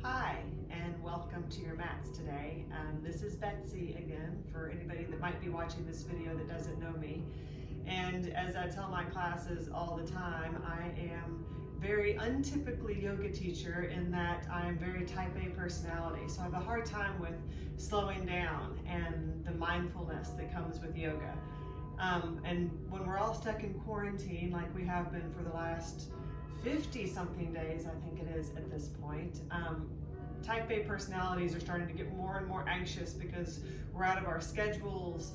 Hi, and welcome to your mats today. This is Betsy again, for anybody that might be watching this video that doesn't know me. And as I tell my classes all the time, I am very untypically yoga teacher in that I am very type A personality. So I have a hard time with slowing down and the mindfulness that comes with yoga. And when we're all stuck in quarantine, like we have been for the last 50 something days, I think it is at this point, type A personalities are starting to get more and more anxious because we're out of our schedules,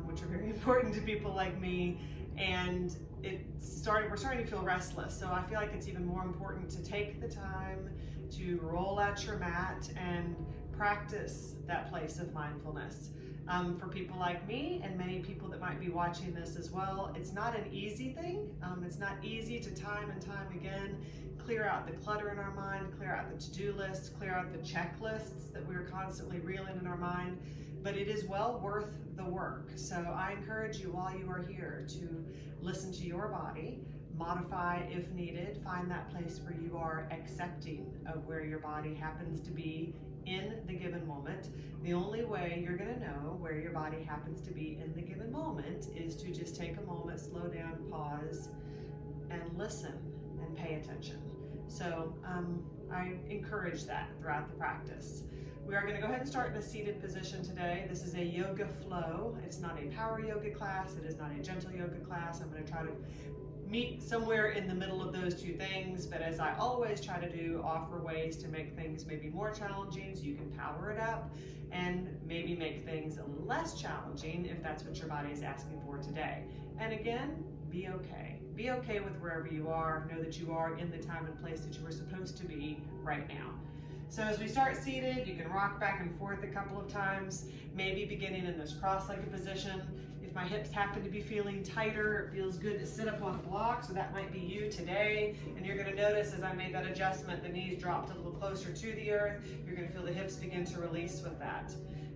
which are very important to people like me, and we're starting to feel restless. So I feel like it's even more important to take the time to roll out your mat and practice that place of mindfulness. For people like me and many people that might be watching this as well, it's not an easy thing. It's not easy to time and time again clear out the clutter in our mind, clear out the to-do lists, clear out the checklists that we're constantly reeling in our mind, but it is well worth the work. So I encourage you while you are here to listen to your body, modify if needed, find that place where you are accepting of where your body happens to be in the given moment. The only way you're going to know where your body happens to be in the given moment is to just take a moment, slow down, pause, and listen and pay attention. So I encourage that throughout the practice. We are going to go ahead and start in a seated position today. This is a yoga flow. It's not a power yoga class. It is not a gentle yoga class. I'm going to try to meet somewhere in the middle of those two things, but as I always try to do, offer ways to make things maybe more challenging so you can power it up, and maybe make things less challenging if that's what your body is asking for today. And again, be okay. Be okay with wherever you are. Know that you are in the time and place that you were supposed to be right now. So as we start seated, you can rock back and forth a couple of times, maybe beginning in this cross-legged position. If my hips happen to be feeling tighter, it feels good to sit up on a block, so that might be you today. And you're going to notice as I made that adjustment, the knees dropped a little closer to the earth. You're going to feel the hips begin to release with that.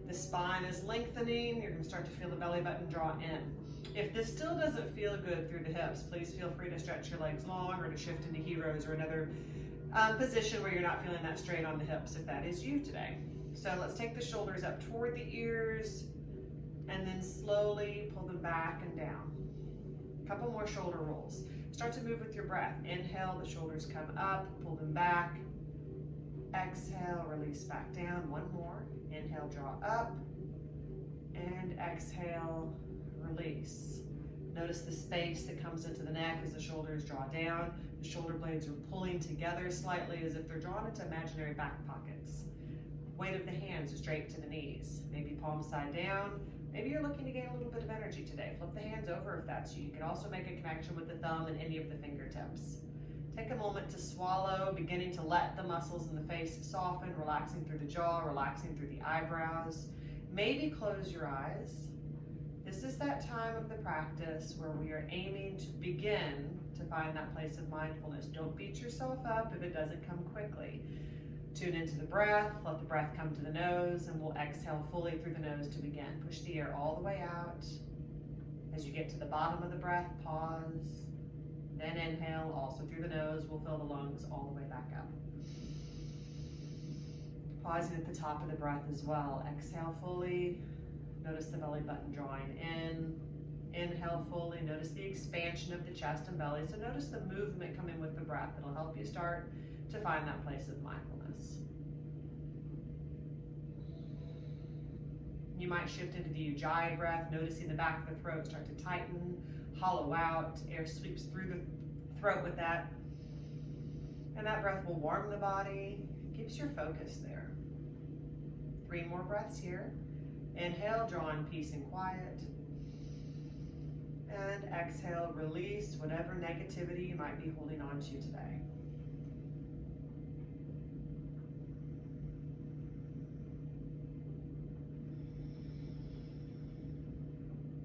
The spine is lengthening. You're going to start to feel the belly button draw in. If this still doesn't feel good through the hips, please feel free to stretch your legs long or to shift into heroes or another position where you're not feeling that strain on the hips if that is you today. So let's take the shoulders up toward the ears and then slowly pull them back and down. A couple more shoulder rolls. Start to move with your breath. Inhale, the shoulders come up, pull them back. Exhale, release back down. One more. Inhale, draw up. And exhale, release. Notice the space that comes into the neck as the shoulders draw down. The shoulder blades are pulling together slightly as if they're drawn into imaginary back pockets. Weight of the hands is draped to the knees. Maybe palm side down. Maybe you're looking to gain a little bit of energy today. Flip the hands over if that's you. You can also make a connection with the thumb and any of the fingertips. Take a moment to swallow, beginning to let the muscles in the face soften, relaxing through the jaw, relaxing through the eyebrows. Maybe close your eyes. This is that time of the practice where we are aiming to begin to find that place of mindfulness. Don't beat yourself up if it doesn't come quickly. Tune into the breath, let the breath come to the nose, and we'll exhale fully through the nose to begin. Push the air all the way out. As you get to the bottom of the breath, pause. Then inhale, also through the nose. We'll fill the lungs all the way back up. Pausing at the top of the breath as well. Exhale fully. Notice the belly button drawing in. Inhale fully. Notice the expansion of the chest and belly. So notice the movement coming with the breath. It'll help you start to find that place of mindfulness. You might shift into the Ujjayi breath, noticing the back of the throat start to tighten, hollow out. Air sweeps through the throat with that. And that breath will warm the body, keeps your focus there. 3 more breaths here. Inhale, draw in peace and quiet. And exhale, release whatever negativity you might be holding on to today.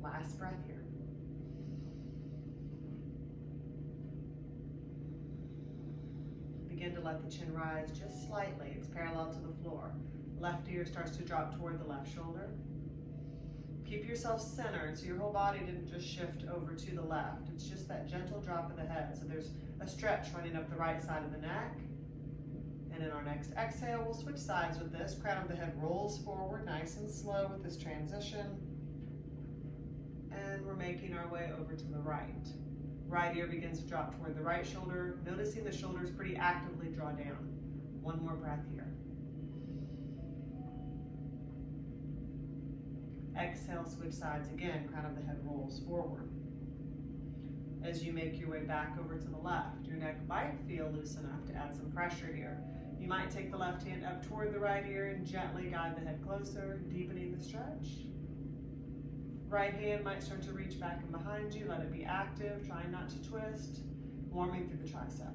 Last breath here. Begin to let the chin rise just slightly. It's parallel to the floor. Left ear starts to drop toward the left shoulder. Keep yourself centered so your whole body didn't just shift over to the left. It's just that gentle drop of the head. So there's a stretch running up the right side of the neck And in our next exhale, we'll switch sides with this. Crown of the head rolls forward, nice and slow with this transition. And we're making our way over to the right. Right ear begins to drop toward the right shoulder, noticing the shoulders pretty actively draw down. One more breath here. Exhale, switch sides again. Crown of the head rolls forward. As you make your way back over to the left, your neck might feel loose enough to add some pressure here. You might take the left hand up toward the right ear and gently guide the head closer, deepening the stretch. Right hand might start to reach back and behind you. Let it be active, trying not to twist, warming through the tricep.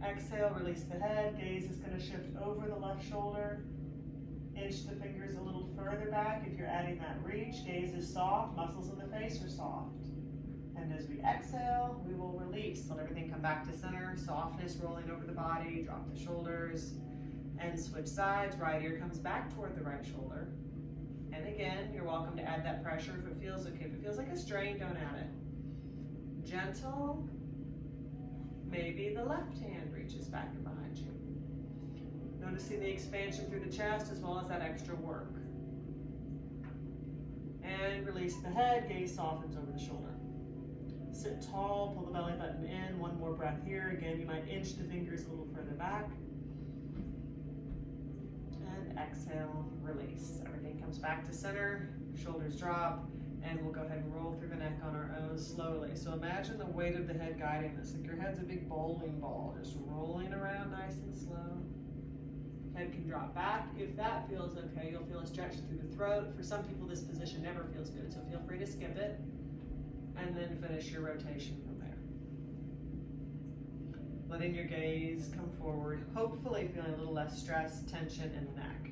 Exhale, release the head. Gaze is going to shift over the left shoulder. Inch the fingers a little further back if you're adding that reach. Gaze is soft, muscles in the face are soft. And as we exhale, we will release. Let everything come back to center. Softness rolling over the body, drop the shoulders, and switch sides. Right ear comes back toward the right shoulder. And again, you're welcome to add that pressure if it feels okay. If it feels like a strain, don't add it. Gentle. Maybe the left hand reaches back and behind you. Noticing the expansion through the chest as well as that extra work. And release the head, gaze softens over the shoulder. Sit tall, pull the belly button in. One more breath here. Again, you might inch the fingers a little further back. And exhale, release. Everything comes back to center, shoulders drop, and we'll go ahead and roll through the neck on our own slowly. So imagine the weight of the head guiding this, like your head's a big bowling ball, just rolling around nice and slow. Head can drop back. If that feels okay, you'll feel a stretch through the throat. For some people, this position never feels good, so feel free to skip it, and then finish your rotation from there. Letting your gaze come forward, hopefully feeling a little less stress, tension in the neck.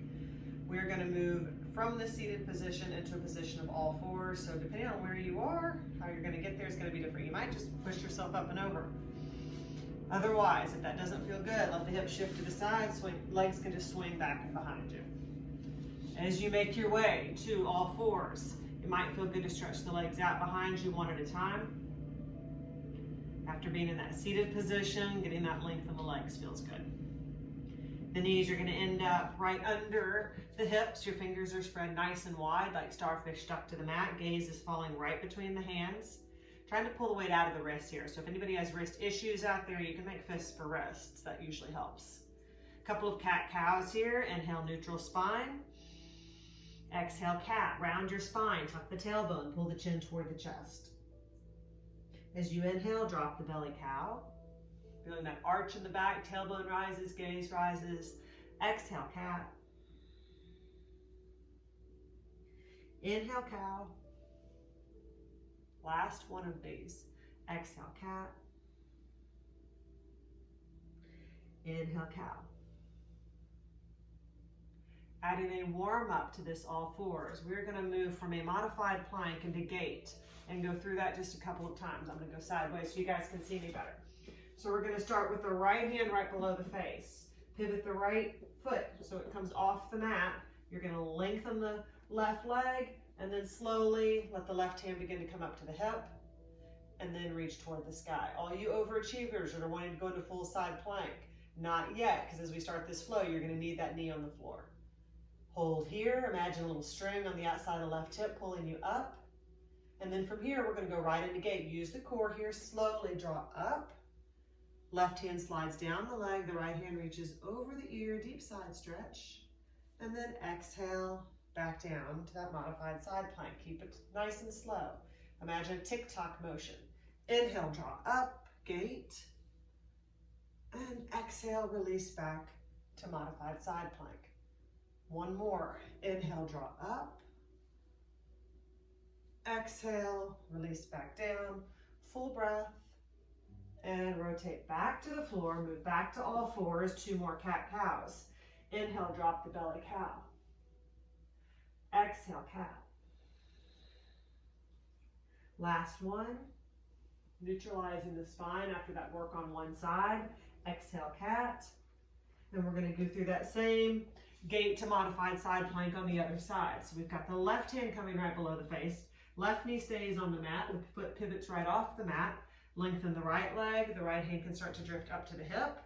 We're going to move from the seated position into a position of all fours. So depending on where you are, how you're going to get there is going to be different. You might just push yourself up and over. Otherwise, if that doesn't feel good, let the hips shift to the side, legs can just swing back and behind you. As you make your way to all fours, it might feel good to stretch the legs out behind you one at a time. After being in that seated position, getting that length in the legs feels good. The knees are going to end up right under the hips. Your fingers are spread nice and wide like starfish stuck to the mat. Gaze is falling right between the hands. Trying to pull the weight out of the wrists here. So if anybody has wrist issues out there, you can make fists for wrists. That usually helps. A couple of cat-cows here. Inhale, neutral spine. Exhale, cat. Round your spine. Tuck the tailbone. Pull the chin toward the chest. As you inhale, drop the belly cow. Feeling that arch in the back. Tailbone rises, gaze rises. Exhale, cat. Inhale, cow. Last one of these. Exhale, cat. Inhale, cow. Adding a warm up to this all fours, we're going to move from a modified plank into gate and go through that just a couple of times. I'm going to go sideways so you guys can see me better. So we're going to start with the right hand right below the face. Pivot the right foot so it comes off the mat. You're going to lengthen the left leg and then slowly let the left hand begin to come up to the hip and then reach toward the sky. All you overachievers that are wanting to go to full side plank, not yet, because as we start this flow, you're going to need that knee on the floor. Hold here. Imagine a little string on the outside of the left hip pulling you up. And then from here, we're going to go right into gate. Use the core here. Slowly draw up. Left hand slides down the leg. The right hand reaches over the ear. Deep side stretch. And then exhale back down to that modified side plank. Keep it nice and slow. Imagine a tick-tock motion. Inhale, draw up, gate. And exhale, release back to modified side plank. One more. Inhale, draw up. Exhale, release back down. Full breath. And rotate back to the floor. Move back to all fours. Two more cat-cows. Inhale, drop the belly cow. Exhale, cat. Last one. Neutralizing the spine after that work on one side. Exhale, cat. And we're going to go through that same gate to modified side plank on the other side. So we've got the left hand coming right below the face. Left knee stays on the mat. The foot pivots right off the mat. Lengthen the right leg. The right hand can start to drift up to the hip,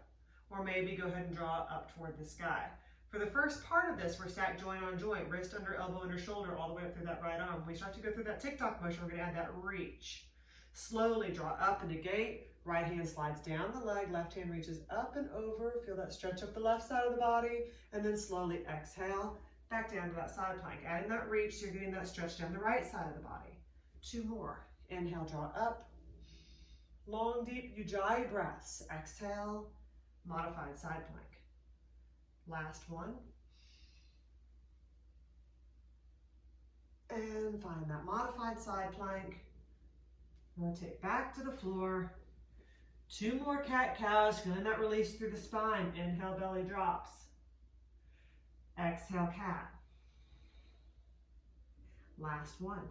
or maybe go ahead and draw up toward the sky. For the first part of this, we're stacked joint on joint, wrist under elbow under shoulder, all the way up through that right arm. When we start to go through that tick-tock motion, we're going to add that reach. Slowly draw up and negate. Right hand slides down the leg, left hand reaches up and over. Feel that stretch up the left side of the body, and then slowly exhale, back down to that side plank. Adding that reach, so you're getting that stretch down the right side of the body. 2 more. Inhale, draw up. Long, deep Ujjayi breaths. Exhale, modified side plank. Last one. And find that modified side plank. Rotate back to the floor. 2 more cat-cows, feeling that release through the spine. Inhale, belly drops. Exhale, cat. Last one.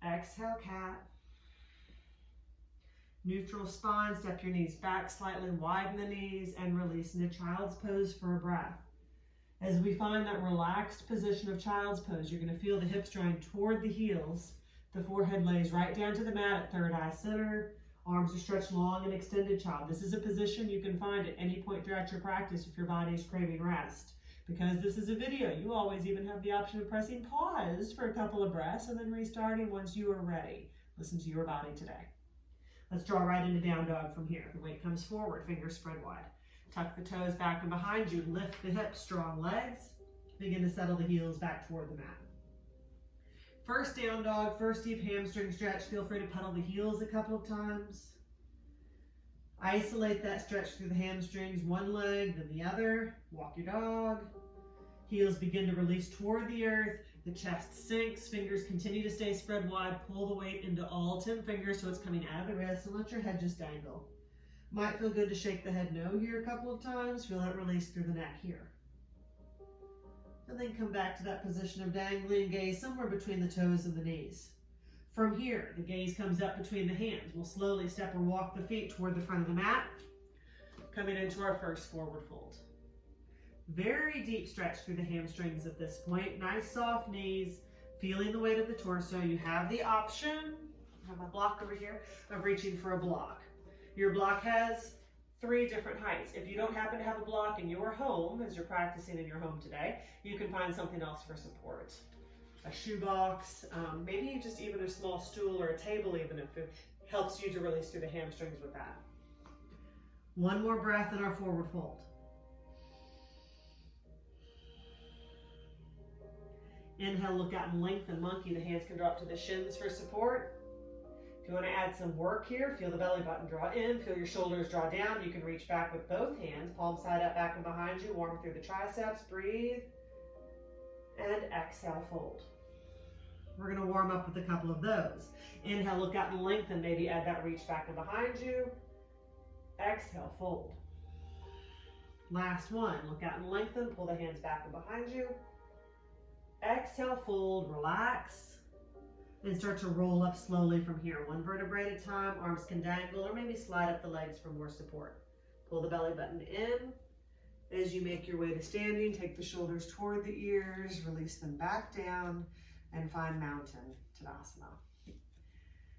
Exhale, cat. Neutral spine, step your knees back slightly, widen the knees, and release into child's pose for a breath. As we find that relaxed position of child's pose, you're going to feel the hips drawing toward the heels. The forehead lays right down to the mat at third eye center. Arms are stretched long and extended child. This is a position you can find at any point throughout your practice if your body is craving rest. Because this is a video, you always even have the option of pressing pause for a couple of breaths and then restarting once you are ready. Listen to your body today. Let's draw right into down dog from here. The weight comes forward, fingers spread wide. Tuck the toes back and behind you. Lift the hips, strong legs. Begin to settle the heels back toward the mat. First down dog, first deep hamstring stretch. Feel free to pedal the heels a couple of times. Isolate that stretch through the hamstrings, one leg, then the other. Walk your dog. Heels begin to release toward the earth. The chest sinks, fingers continue to stay spread wide. Pull the weight into all 10 fingers so it's coming out of the wrist, and let your head just dangle. Might feel good to shake the head no here a couple of times. Feel that release through the neck here. And then come back to that position of dangling gaze somewhere between the toes and the knees. From here, the gaze comes up between the hands. We'll slowly step or walk the feet toward the front of the mat, coming into our first forward fold. Very deep stretch through the hamstrings at this point. Nice soft knees, feeling the weight of the torso. You have the option, I have my block over here, of reaching for a block. Your block has 3 different heights. If you don't happen to have a block in your home, as you're practicing in your home today, you can find something else for support. A shoebox, maybe just even a small stool or a table, even if it helps you to release through the hamstrings with that. One more breath in our forward fold. Inhale, look out and lengthen monkey. The hands can drop to the shins for support. If you want to add some work here, feel the belly button draw in, feel your shoulders draw down. You can reach back with both hands, palm side up, back and behind you. Warm through the triceps, breathe, and exhale, fold. We're going to warm up with a couple of those. Inhale, look out and lengthen. Maybe add that reach back and behind you. Exhale, fold. Last one. Look out and lengthen. Pull the hands back and behind you. Exhale, fold, relax, and start to roll up slowly from here. 1 vertebrae at a time. Arms can dangle or maybe slide up the legs for more support. Pull the belly button in. As you make your way to standing, take the shoulders toward the ears, release them back down, and find mountain Tadasana.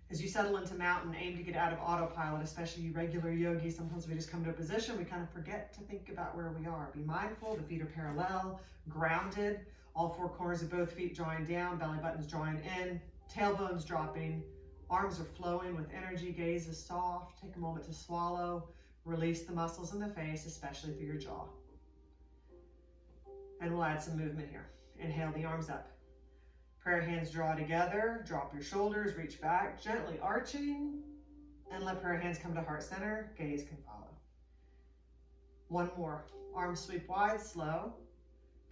As you settle into mountain, aim to get out of autopilot, especially you regular yogis. Sometimes we just come to a position, we kind of forget to think about where we are. Be mindful, the feet are parallel, grounded, all 4 corners of both feet drawing down, belly buttons drawing in, tailbones dropping, arms are flowing with energy, gaze is soft. Take a moment to swallow, release the muscles in the face, especially through your jaw. And we'll add some movement here. Inhale the arms up. Prayer hands draw together, drop your shoulders, reach back, gently arching, and let prayer hands come to heart center, gaze can follow. 1 more, arms sweep wide, slow.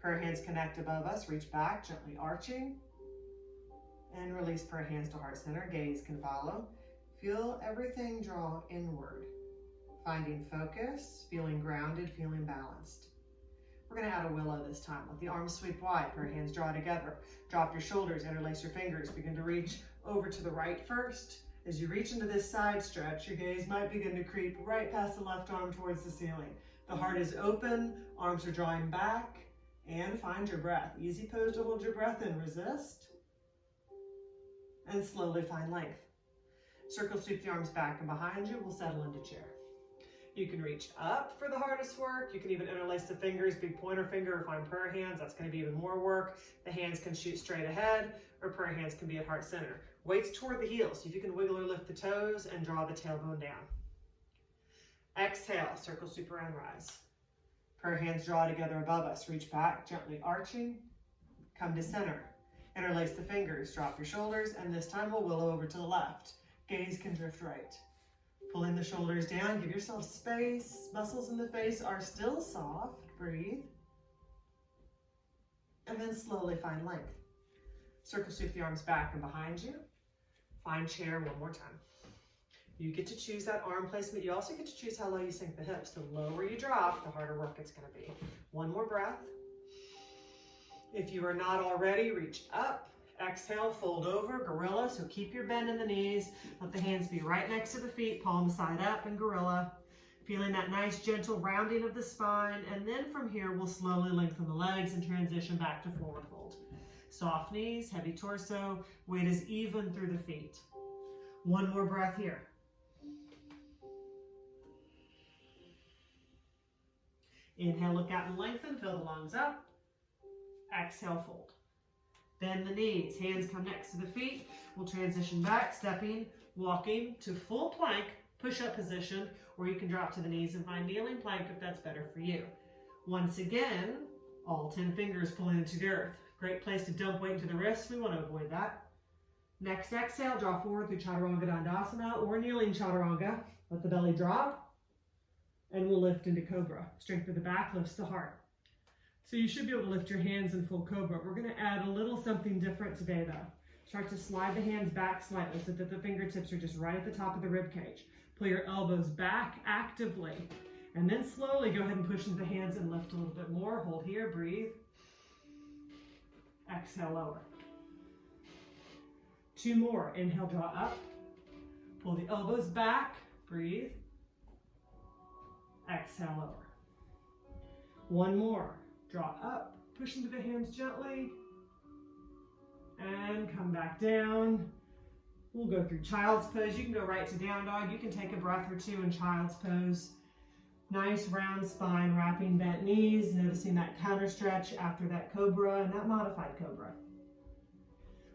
Prayer hands connect above us, reach back, gently arching, and release prayer hands to heart center, gaze can follow. Feel everything draw inward, finding focus, feeling grounded, feeling balanced. We're going to add a willow this time. Let the arms sweep wide, prayer hands draw together. Drop your shoulders, interlace your fingers. Begin to reach over to the right first. As you reach into this side stretch, your gaze might begin to creep right past the left arm towards the ceiling. The heart is open, arms are drawing back, and find your breath. Easy pose to hold your breath in, resist, and slowly find length. Circle sweep the arms back and behind you. We'll settle into chair. You can reach up for the hardest work. You can even interlace the fingers, big pointer finger, or find prayer hands. That's going to be even more work. The hands can shoot straight ahead, or prayer hands can be at heart center. Weights toward the heels. See if you can wiggle or lift the toes and draw the tailbone down. Exhale, circle sweep around rise. Prayer hands draw together above us. Reach back, gently arching. Come to center. Interlace the fingers, drop your shoulders, and this time we'll willow over to the left. Gaze can drift right. Pulling the shoulders down, give yourself space. Muscles in the face are still soft. Breathe. And then slowly find length. Circle sweep the arms back and behind you. Find chair one more time. You get to choose that arm placement. You also get to choose how low you sink the hips. The lower you drop, the harder work it's going to be. One more breath. If you are not already, reach up. Exhale, fold over, gorilla. So keep your bend in the knees. Let the hands be right next to the feet, palm side up in gorilla. Feeling that nice gentle rounding of the spine. And then from here, we'll slowly lengthen the legs and transition back to forward fold. Soft knees, heavy torso. Weight is even through the feet. One more breath here. Inhale, look out and lengthen. Fill the lungs up. Exhale, fold. Bend the knees, hands come next to the feet. We'll transition back, stepping, walking to full plank, push-up position, or you can drop to the knees and find kneeling plank if that's better for you. Once again, all 10 fingers pulling into the earth. Great place to dump weight into the wrists. We want to avoid that. Next exhale, draw forward through Chaturanga Dandasana or kneeling Chaturanga. Let the belly drop, and we'll lift into Cobra. Strength of the back lifts the heart. So you should be able to lift your hands in full Cobra. We're going to add a little something different today though. Start to slide the hands back slightly so that the fingertips are just right at the top of the rib cage. Pull your elbows back actively. And then slowly go ahead and push into the hands and lift a little bit more. Hold here, breathe. Exhale, lower. 2 more. Inhale, draw up. Pull the elbows back, breathe. Exhale, lower. 1 more. Draw up, push into the hands gently, and come back down. We'll go through child's pose. You can go right to down dog. You can take a breath or two in child's pose. Nice round spine, wrapping bent knees, noticing that counter stretch after that cobra and that modified cobra.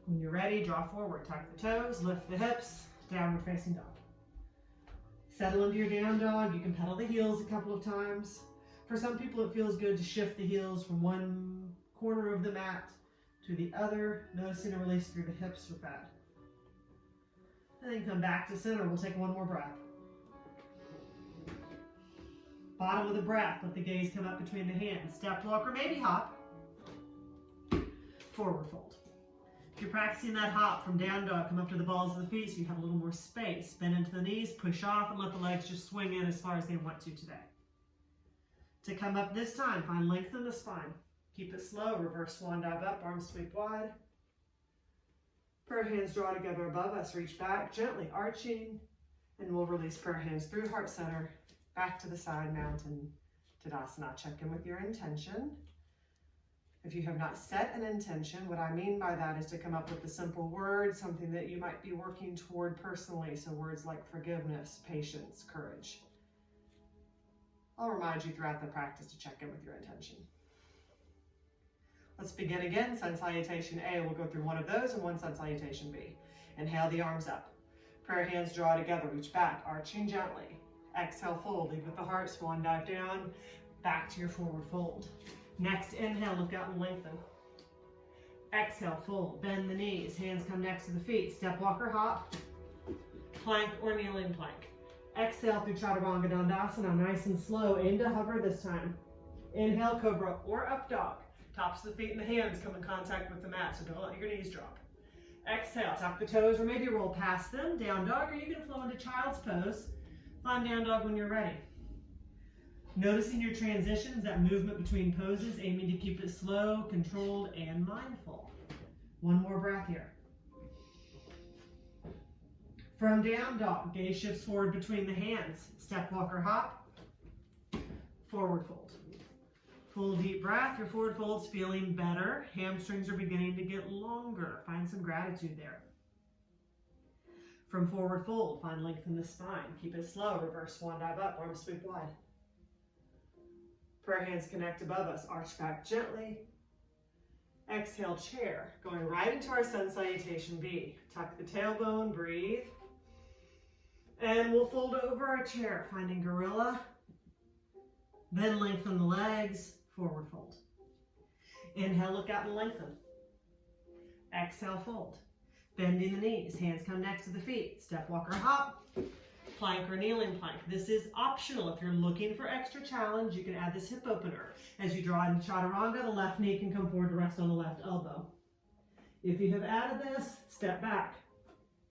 When you're ready, draw forward, tuck the toes, lift the hips, downward facing dog. Settle into your down dog. You can pedal the heels a couple of times. For some people, it feels good to shift the heels from one corner of the mat to the other, noticing a release through the hips with that. And then come back to center. We'll take 1 more breath. Bottom of the breath, let the gaze come up between the hands. Step walk or maybe hop. Forward fold. If you're practicing that hop from down dog, come up to the balls of the feet so you have a little more space. Bend into the knees, push off, and let the legs just swing in as far as they want to today. To come up this time, find length in the spine. Keep it slow, reverse swan dive up, arms sweep wide. Prayer hands draw together above us, reach back, gently arching, and we'll release prayer hands through heart center, back to the side, mountain Tadasana. Check in with your intention. If you have not set an intention, what I mean by that is to come up with a simple word, something that you might be working toward personally, so words like forgiveness, patience, courage. I'll remind you throughout the practice to check in with your intention. Let's begin again. Sun salutation A. We'll go through 1 of those and 1 sun salutation B. Inhale the arms up. Prayer hands draw together. Reach back, arching gently. Exhale, fold. Lead with the heart. Swan dive down. Back to your forward fold. Next inhale, look out and lengthen. Exhale, fold. Bend the knees. Hands come next to the feet. Step walk or hop. Plank or kneeling plank. Exhale through Chaturanga Dandasana, nice and slow. Aim to hover this time. Inhale, Cobra or up dog. Tops of the feet and the hands come in contact with the mat, so don't let your knees drop. Exhale, tuck the toes or maybe roll past them. Down dog, or you can flow into child's pose. Find down dog when you're ready. Noticing your transitions, that movement between poses, aiming to keep it slow, controlled, and mindful. 1 more breath here. From down dog, gaze shifts forward between the hands. Step walk or hop. Forward fold. Full deep breath. Your forward fold's feeling better. Hamstrings are beginning to get longer. Find some gratitude there. From forward fold, find length in the spine. Keep it slow. Reverse swan dive up, arms sweep wide. Prayer hands connect above us. Arch back gently. Exhale, chair. Going right into our sun salutation B. Tuck the tailbone, breathe. And we'll fold over our chair, finding gorilla. Then lengthen the legs, forward fold. Inhale, look out and lengthen. Exhale, fold. Bending the knees, hands come next to the feet. Step, walk, or hop, plank or kneeling plank. This is optional. If you're looking for extra challenge, you can add this hip opener. As you draw into chaturanga, the left knee can come forward to rest on the left elbow. If you have added this, step back.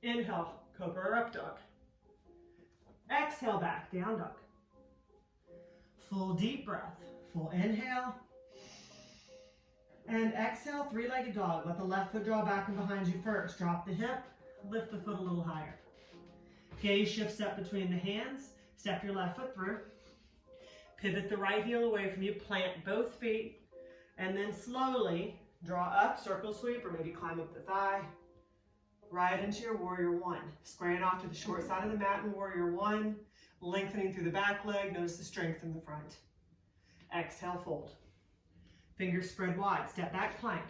Inhale, cobra or up dog. Exhale back, down dog. Full deep breath. Full inhale. And exhale, three-legged dog. Let the left foot draw back and behind you first. Drop the hip, lift the foot a little higher. Gaze shift step between the hands. Step your left foot through. Pivot the right heel away from you. Plant both feet. And then slowly draw up, circle sweep, or maybe climb up the thigh. Right into your warrior one. Spraying off to the short side of the mat in warrior one. Lengthening through the back leg. Notice the strength in the front. Exhale, fold. Fingers spread wide, step back plank.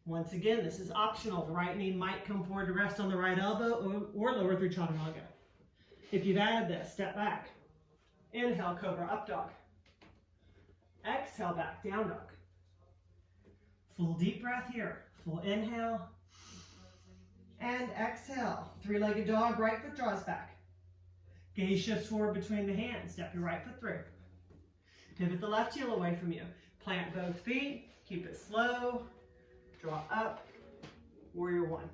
Once again, this is optional. The right knee might come forward to rest on the right elbow or lower through chaturanga. If you've added this, step back. Inhale, cobra, up dog. Exhale, back, down dog. Full deep breath here. Full inhale. And exhale. Three-legged dog, right foot draws back. Gaze shifts forward between the hands. Step your right foot through. Pivot the left heel away from you. Plant both feet, keep it slow, draw up, warrior one.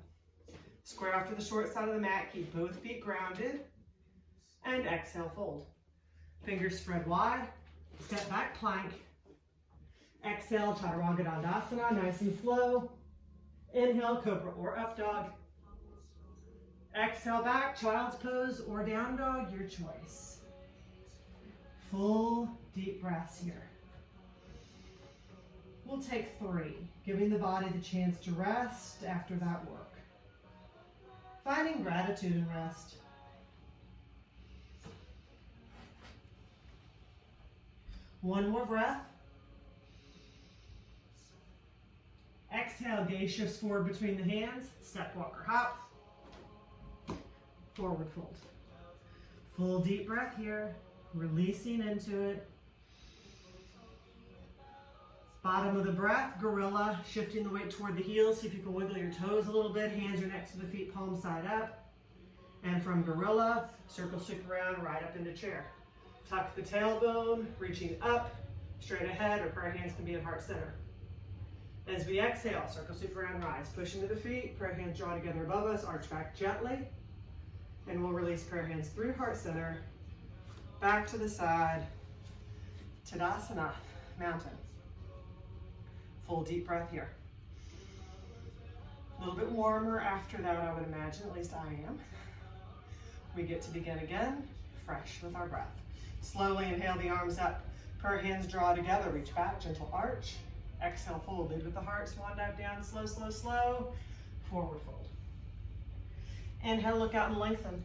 Square off to the short side of the mat, keep both feet grounded, and exhale, fold. Fingers spread wide, step back plank, exhale, chaturanga dandasana, nice and slow. Inhale, cobra or up dog. Exhale back, child's pose or down dog, your choice. Full deep breaths here. We'll take 3, giving the body the chance to rest after that work. Finding gratitude in rest. One more breath. Exhale, gaze shifts forward between the hands. Step, walk, or hop. Forward fold. Full deep breath here. Releasing into it. Bottom of the breath, gorilla, shifting the weight toward the heels. See if you can wiggle your toes a little bit. Hands are next to the feet, palm side up. And from gorilla, circle sweep around, right up into chair. Tuck the tailbone, reaching up, straight ahead, or prayer hands can be in heart center. As we exhale, circle sweep around, rise. Push into the feet, prayer hands draw together above us, arch back gently. And we'll release prayer hands through heart center, back to the side, Tadasana, mountain. Full deep breath here. A little bit warmer after that, I would imagine, at least I am. We get to begin again, fresh with our breath. Slowly inhale the arms up, prayer hands draw together, reach back, gentle arch. Exhale, fold, lead with the heart, swan dive down, slow, slow, slow, forward fold. Inhale, look out and lengthen.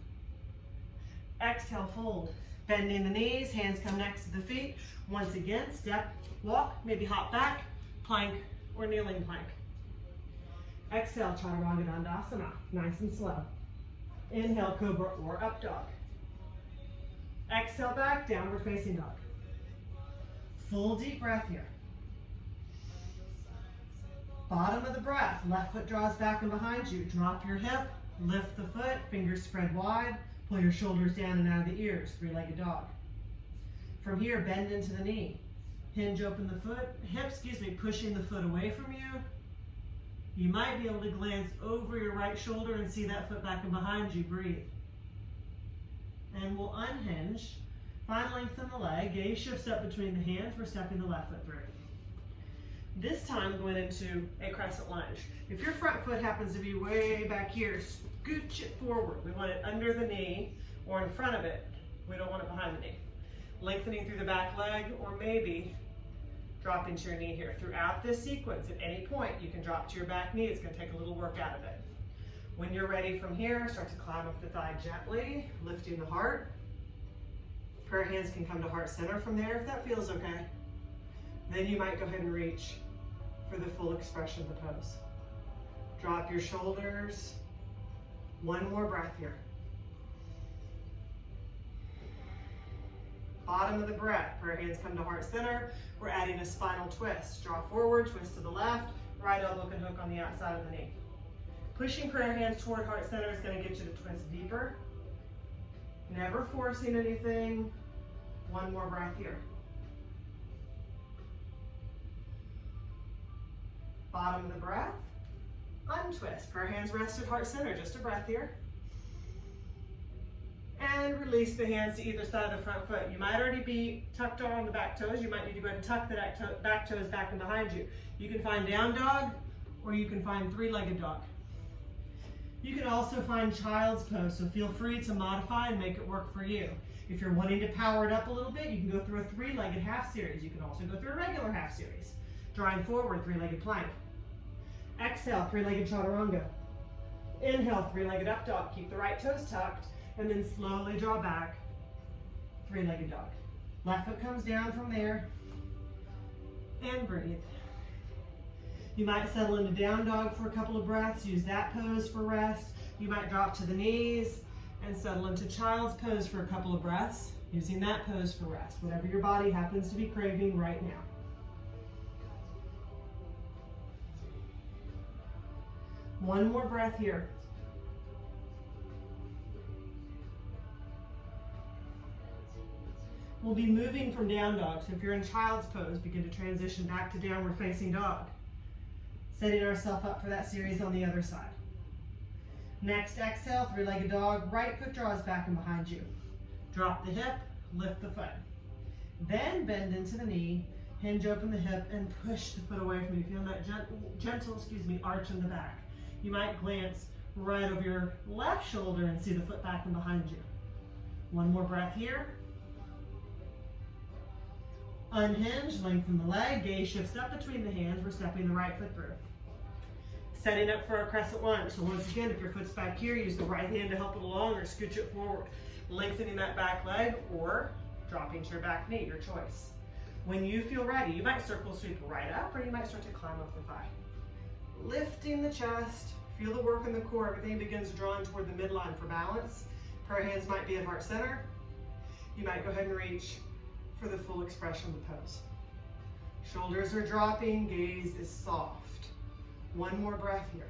Exhale, fold. Bending the knees, hands come next to the feet. Once again, step, walk, maybe hop back, plank or kneeling plank. Exhale, chaturanga dandasana, nice and slow. Inhale, cobra or up dog. Exhale back, downward facing dog. Full deep breath here. Bottom of the breath, left foot draws back and behind you. Drop your hip, lift the foot, fingers spread wide, pull your shoulders down and out of the ears, three-legged dog. From here, bend into the knee. Hinge open the foot, pushing the foot away from you. You might be able to glance over your right shoulder and see that foot back and behind you. Breathe. And we'll unhinge. Find lengthen the leg. Gaze shifts up between the hands. We're stepping the left foot through. This time going into a crescent lunge. If your front foot happens to be way back here, scooch it forward. We want it under the knee or in front of it. We don't want it behind the knee. Lengthening through the back leg, or maybe dropping to your knee here. Throughout this sequence, at any point, you can drop to your back knee. It's going to take a little work out of it. When you're ready from here, start to climb up the thigh gently, lifting the heart. Prayer hands can come to heart center from there if that feels okay. Then you might go ahead and reach for the full expression of the pose. Drop your shoulders. One more breath here. Bottom of the breath, prayer hands come to heart center. We're adding a spinal twist. Draw forward, twist to the left, right elbow can hook on the outside of the knee. Pushing prayer hands toward heart center is going to get you to twist deeper. Never forcing anything. One more breath here. Bottom of the breath, untwist. Prayer hands rest at heart center, just a breath here. And release the hands to either side of the front foot. You might already be tucked on the back toes. You might need to go ahead and tuck the back toes back and behind you. You can find down dog, or you can find three-legged dog. You can also find child's pose, so feel free to modify and make it work for you. If you're wanting to power it up a little bit, you can go through a three-legged half series. You can also go through a regular half series. Drawing forward, three-legged plank. Exhale, three-legged chaturanga. Inhale, three-legged up dog. Keep the right toes tucked, and then slowly draw back, three-legged dog. Left foot comes down from there, and breathe. You might settle into down dog for a couple of breaths, use that pose for rest. You might drop to the knees and settle into child's pose for a couple of breaths, using that pose for rest, whatever your body happens to be craving right now. One more breath here. We'll be moving from down dog, so if you're in child's pose, begin to transition back to downward facing dog. Setting ourselves up for that series on the other side. Next, exhale, three-legged dog, right foot draws back and behind you. Drop the hip, lift the foot. Then bend into the knee, hinge open the hip, and push the foot away from you. Feel that gentle arch in the back. You might glance right over your left shoulder and see the foot back and behind you. One more breath here. Unhinge, lengthen the leg, gaze shifts up between the hands. We're stepping the right foot through. Setting up for a crescent lunge. So once again, if your foot's back here, use the right hand to help it along or scooch it forward. Lengthening that back leg or dropping to your back knee, your choice. When you feel ready, you might circle sweep right up or you might start to climb up the thigh. Lifting the chest, feel the work in the core. Everything begins drawing toward the midline for balance. Prayer hands might be at heart center. You might go ahead and reach for the full expression of the pose. Shoulders are dropping, gaze is soft. One more breath here.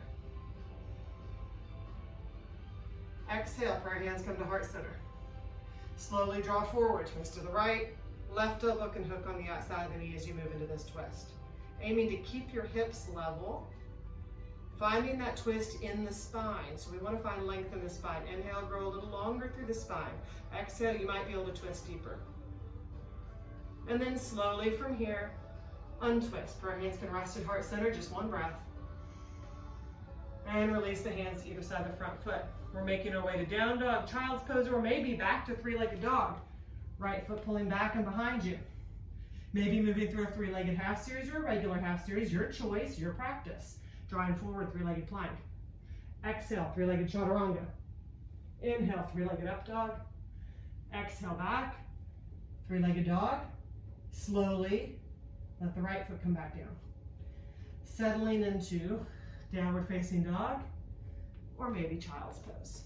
Exhale, prayer hands come to heart center. Slowly draw forward, twist to the right. Left elbow can hook on the outside of the knee as you move into this twist. Aiming to keep your hips level. Finding that twist in the spine. So we want to find length in the spine. Inhale, grow a little longer through the spine. Exhale, you might be able to twist deeper. And then slowly from here, untwist. Prayer hands can rest at heart center, just one breath. And release the hands to either side of the front foot. We're making our way to down dog, child's pose, or maybe back to three-legged dog. Right foot pulling back and behind you. Maybe moving through a three-legged half series or a regular half series, your choice, your practice. Drawing forward, three-legged plank. Exhale, three-legged chaturanga. Inhale, three-legged up dog. Exhale back, three-legged dog. Slowly, let the right foot come back down. Settling into downward facing dog, or maybe child's pose.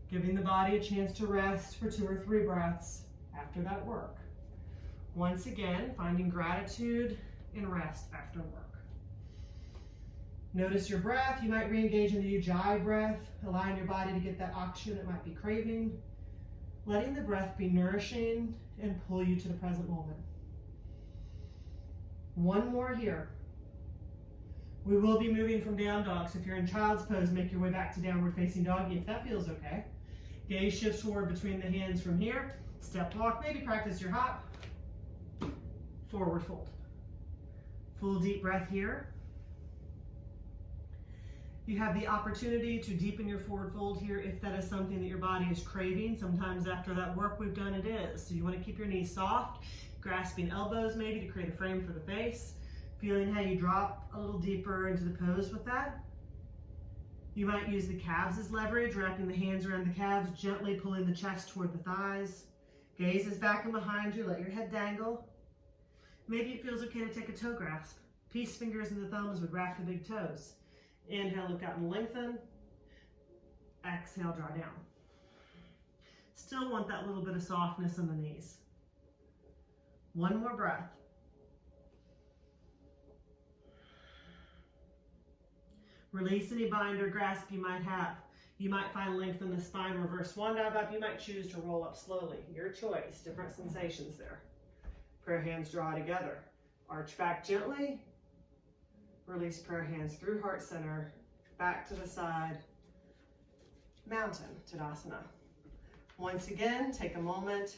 Giving the body a chance to rest for 2 or 3 breaths after that work. Once again, finding gratitude in rest after work. Notice your breath. You might re-engage in the ujjayi breath, allowing your body to get that oxygen it might be craving. Letting the breath be nourishing and pull you to the present moment. One more here. We will be moving from down dog, so if you're in child's pose, make your way back to downward facing doggy if that feels okay. Gaze shifts forward between the hands from here. Step walk, maybe practice your hop. Forward fold. Full deep breath here. You have the opportunity to deepen your forward fold here if that is something that your body is craving. Sometimes after that work we've done, it is. So you want to keep your knees soft, grasping elbows maybe to create a frame for the face. Feeling how you drop a little deeper into the pose with that. You might use the calves as leverage, wrapping the hands around the calves, gently pulling the chest toward the thighs. Gaze is back and behind you, let your head dangle. Maybe it feels okay to take a toe grasp. Peace fingers and the thumbs would wrap the big toes. Inhale, look out and lengthen. Exhale, draw down. Still want that little bit of softness in the knees. One more breath. Release any bind or grasp you might have. You might find length in the spine, reverse swan dive up. You might choose to roll up slowly. Your choice, different sensations there. Prayer hands draw together. Arch back gently. Release prayer hands through heart center, back to the side. Mountain Tadasana. Once again, take a moment,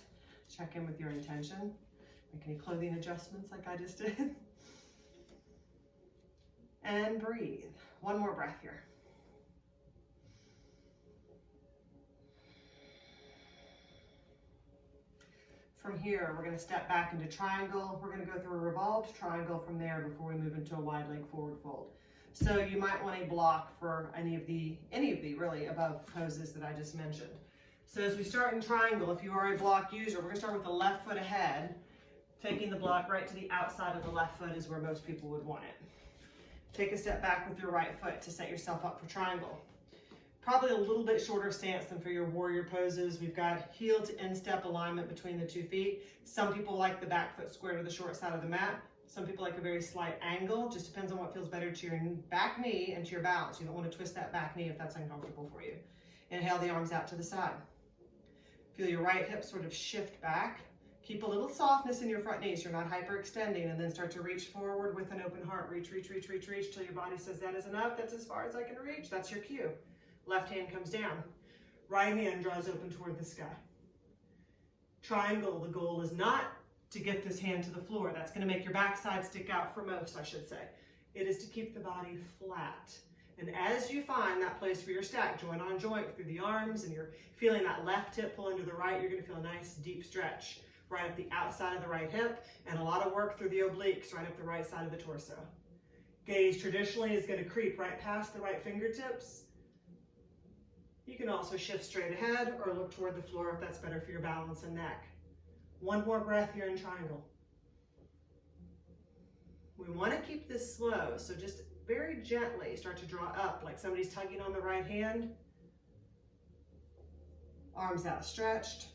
check in with your intention. Make any clothing adjustments like I just did. And breathe. One more breath here. From here, we're going to step back into triangle. We're going to go through a revolved triangle from there before we move into a wide leg forward fold. So you might want a block for any of the really above poses that I just mentioned. So as we start in triangle, if you are a block user, we're going to start with the left foot ahead. Taking the block right to the outside of the left foot is where most people would want it. Take a step back with your right foot to set yourself up for triangle. Probably a little bit shorter stance than for your warrior poses. We've got heel to instep alignment between the 2 feet. Some people like the back foot square to the short side of the mat. Some people like a very slight angle. Just depends on what feels better to your back knee and to your balance. You don't want to twist that back knee if that's uncomfortable for you. Inhale the arms out to the side. Feel your right hip sort of shift back. Keep a little softness in your front knees. You're not hyperextending, and then start to reach forward with an open heart. Reach, reach, reach, reach, reach till your body says that is enough. That's as far as I can reach. That's your cue. Left hand comes down. Right hand draws open toward the sky. Triangle, the goal is not to get this hand to the floor. That's going to make your backside stick out for most, I should say. It is to keep the body flat. And as you find that place for your stack, joint on joint through the arms, and you're feeling that left hip pull into the right, you're going to feel a nice deep stretch right up the outside of the right hip, and a lot of work through the obliques right up the right side of the torso. Gaze traditionally is going to creep right past the right fingertips. You can also shift straight ahead or look toward the floor if that's better for your balance and neck. One more breath here in triangle. We want to keep this slow, so just very gently start to draw up like somebody's tugging on the right hand. Arms outstretched.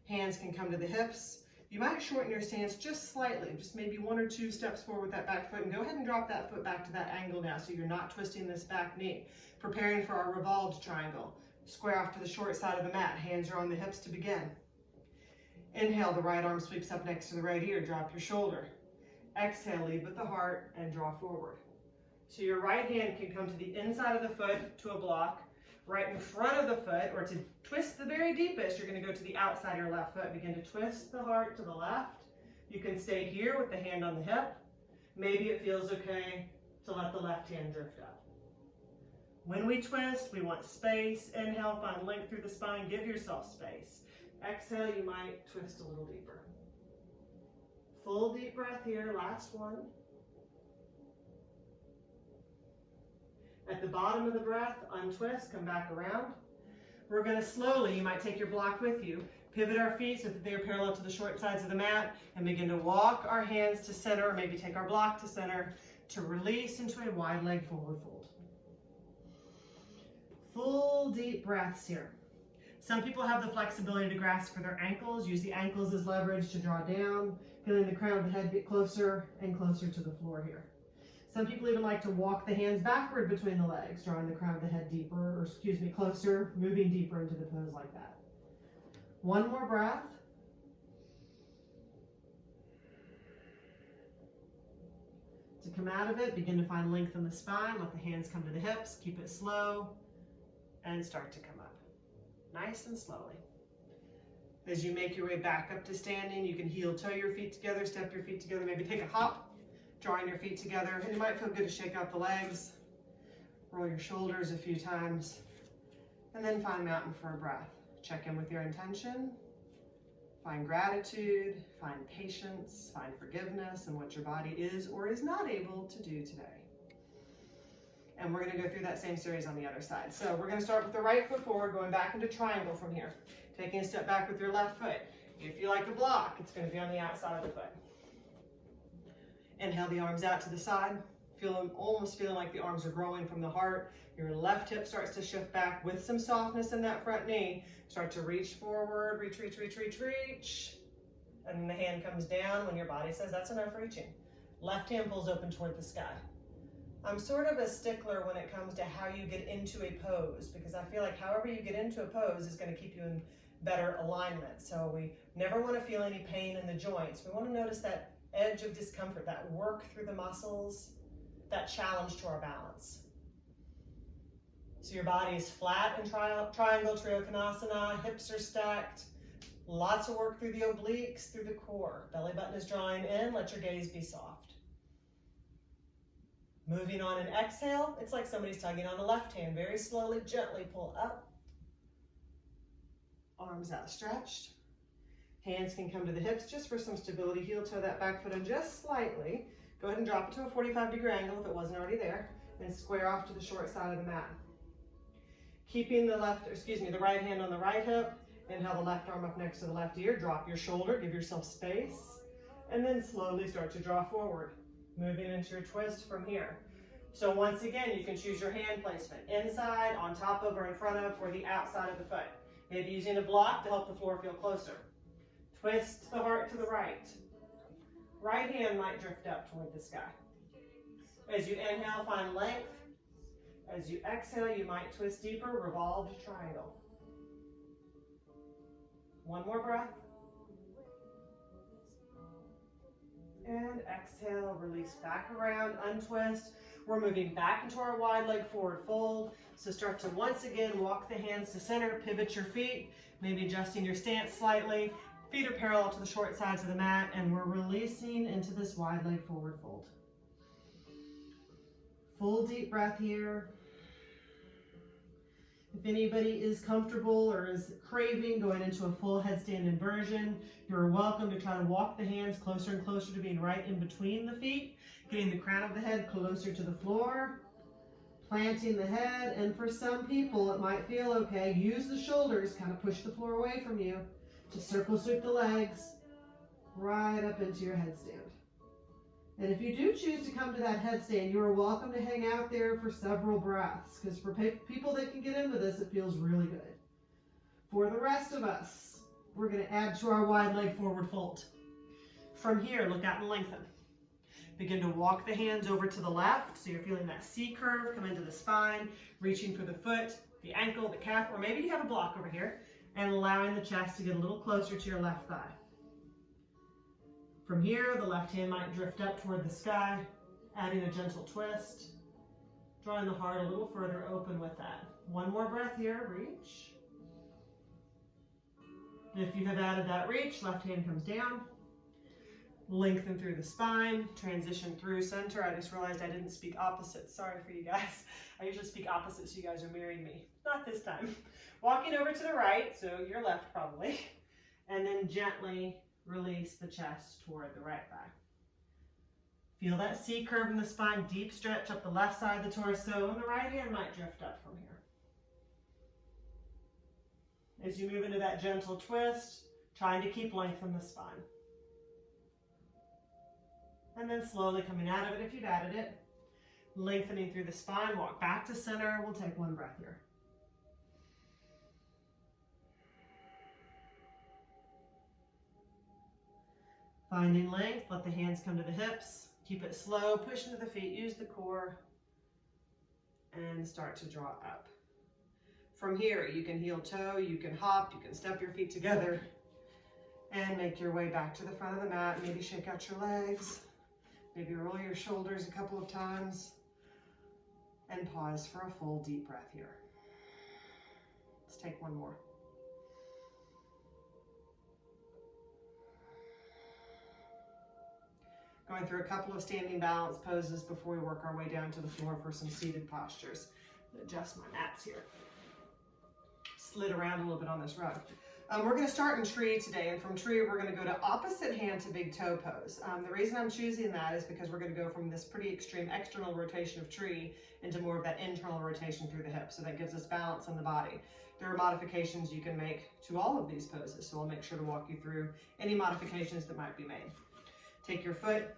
Hands can come to the hips. You might shorten your stance just slightly, just maybe 1 or 2 steps forward with that back foot, and go ahead and drop that foot back to that angle now so you're not twisting this back knee. Preparing for our revolved triangle. Square off to the short side of the mat. Hands are on the hips to begin. Inhale, the right arm sweeps up next to the right ear. Drop your shoulder. Exhale, lead with the heart and draw forward. So your right hand can come to the inside of the foot to a block, right in front of the foot, or to twist the very deepest, you're going to go to the outside of your left foot. Begin to twist the heart to the left. You can stay here with the hand on the hip. Maybe it feels okay to let the left hand drift up. When we twist, we want space. Inhale, find length through the spine. Give yourself space. Exhale, you might twist a little deeper. Full deep breath here, last one. At the bottom of the breath, untwist, come back around. We're going to slowly, you might take your block with you, pivot our feet so that they are parallel to the short sides of the mat, and begin to walk our hands to center, or maybe take our block to center, to release into a wide leg forward fold. Full deep breaths here. Some people have the flexibility to grasp for their ankles, use the ankles as leverage to draw down, feeling the crown of the head get closer and closer to the floor here. Some people even like to walk the hands backward between the legs, drawing the crown of the head deeper, or closer, moving deeper into the pose like that. One more breath. To come out of it, begin to find length in the spine, let the hands come to the hips, keep it slow, and start to come up. Nice and slowly. As you make your way back up to standing, you can heel toe your feet together, step your feet together, maybe take a hop, drawing your feet together. And it might feel good to shake out the legs, roll your shoulders a few times, and then find mountain for a breath. Check in with your intention, find gratitude, find patience, find forgiveness in what your body is or is not able to do today. And we're gonna go through that same series on the other side. So we're gonna start with the right foot forward, going back into triangle from here. Taking a step back with your left foot. If you like a block, it's gonna be on the outside of the foot. Inhale the arms out to the side. Almost feeling like the arms are growing from the heart. Your left hip starts to shift back with some softness in that front knee. Start to reach forward, reach, reach, reach, reach, reach. And then the hand comes down when your body says that's enough reaching. Left hand pulls open toward the sky. I'm sort of a stickler when it comes to how you get into a pose, because I feel like however you get into a pose is going to keep you in better alignment. So we never want to feel any pain in the joints. We want to notice that edge of discomfort, that work through the muscles, that challenge to our balance. So your body is flat in triangle Trikonasana, hips are stacked, lots of work through the obliques, through the core. Belly button is drawing in, let your gaze be soft. Moving on an exhale, it's like somebody's tugging on the left hand. Very slowly, gently pull up. Arms outstretched. Hands can come to the hips just for some stability. Heel toe that back foot in just slightly. Go ahead and drop it to a 45-degree angle if it wasn't already there, and square off to the short side of the mat. Keeping the right hand on the right hip. Inhale the left arm up next to the left ear. Drop your shoulder, give yourself space, and then slowly start to draw forward. Moving into your twist from here. So once again, you can choose your hand placement. Inside, on top of, or in front of, or the outside of the foot. Maybe using a block to help the floor feel closer. Twist the heart to the right. Right hand might drift up toward the sky. As you inhale, find length. As you exhale, you might twist deeper, revolved triangle. One more breath. And exhale, release back around, untwist. We're moving back into our wide leg forward fold. So start to once again walk the hands to center, pivot your feet, maybe adjusting your stance slightly. Feet are parallel to the short sides of the mat, and we're releasing into this wide leg forward fold. Full deep breath here. If anybody is comfortable or is craving going into a full headstand inversion, you're welcome to try to walk the hands closer and closer to being right in between the feet, getting the crown of the head closer to the floor, planting the head, and for some people it might feel okay. Use the shoulders, kind of push the floor away from you. Just circle sweep the legs right up into your headstand. And if you do choose to come to that headstand, you are welcome to hang out there for several breaths, because for people that can get into this, it feels really good. For the rest of us, we're going to add to our wide leg forward fold. From here, look out and lengthen. Begin to walk the hands over to the left, so you're feeling that C curve come into the spine, reaching for the foot, the ankle, the calf, or maybe you have a block over here, and allowing the chest to get a little closer to your left thigh. From here, the left hand might drift up toward the sky, adding a gentle twist, drawing the heart a little further open with that. One more breath here, reach. If you have added that reach, left hand comes down, lengthen through the spine, transition through center. I just realized I didn't speak opposites. Sorry for you guys. I usually speak opposites, so you guys are mirroring me. Not this time. Walking over to the right, so your left probably, and then gently release the chest toward the right thigh. Feel that C curve in the spine, deep stretch up the left side of the torso, and the right hand might drift up from here. As you move into that gentle twist, trying to keep length in the spine. And then slowly coming out of it if you've added it, lengthening through the spine, walk back to center. We'll take one breath here. Finding length, let the hands come to the hips. Keep it slow, push into the feet, use the core, and start to draw up. From here, you can heel toe, you can hop, you can step your feet together, and make your way back to the front of the mat. Maybe shake out your legs, maybe roll your shoulders a couple of times, and pause for a full deep breath here. Let's take one more. Going through a couple of standing balance poses before we work our way down to the floor for some seated postures. Adjust my mats here. Slid around a little bit on this rug. We're going to start in tree today, and from tree we're going to go to opposite hand to big toe pose. The reason I'm choosing that is because we're going to go from this pretty extreme external rotation of tree into more of that internal rotation through the hips, so that gives us balance on the body. There are modifications you can make to all of these poses, so I'll make sure to walk you through any modifications that might be made. Take your foot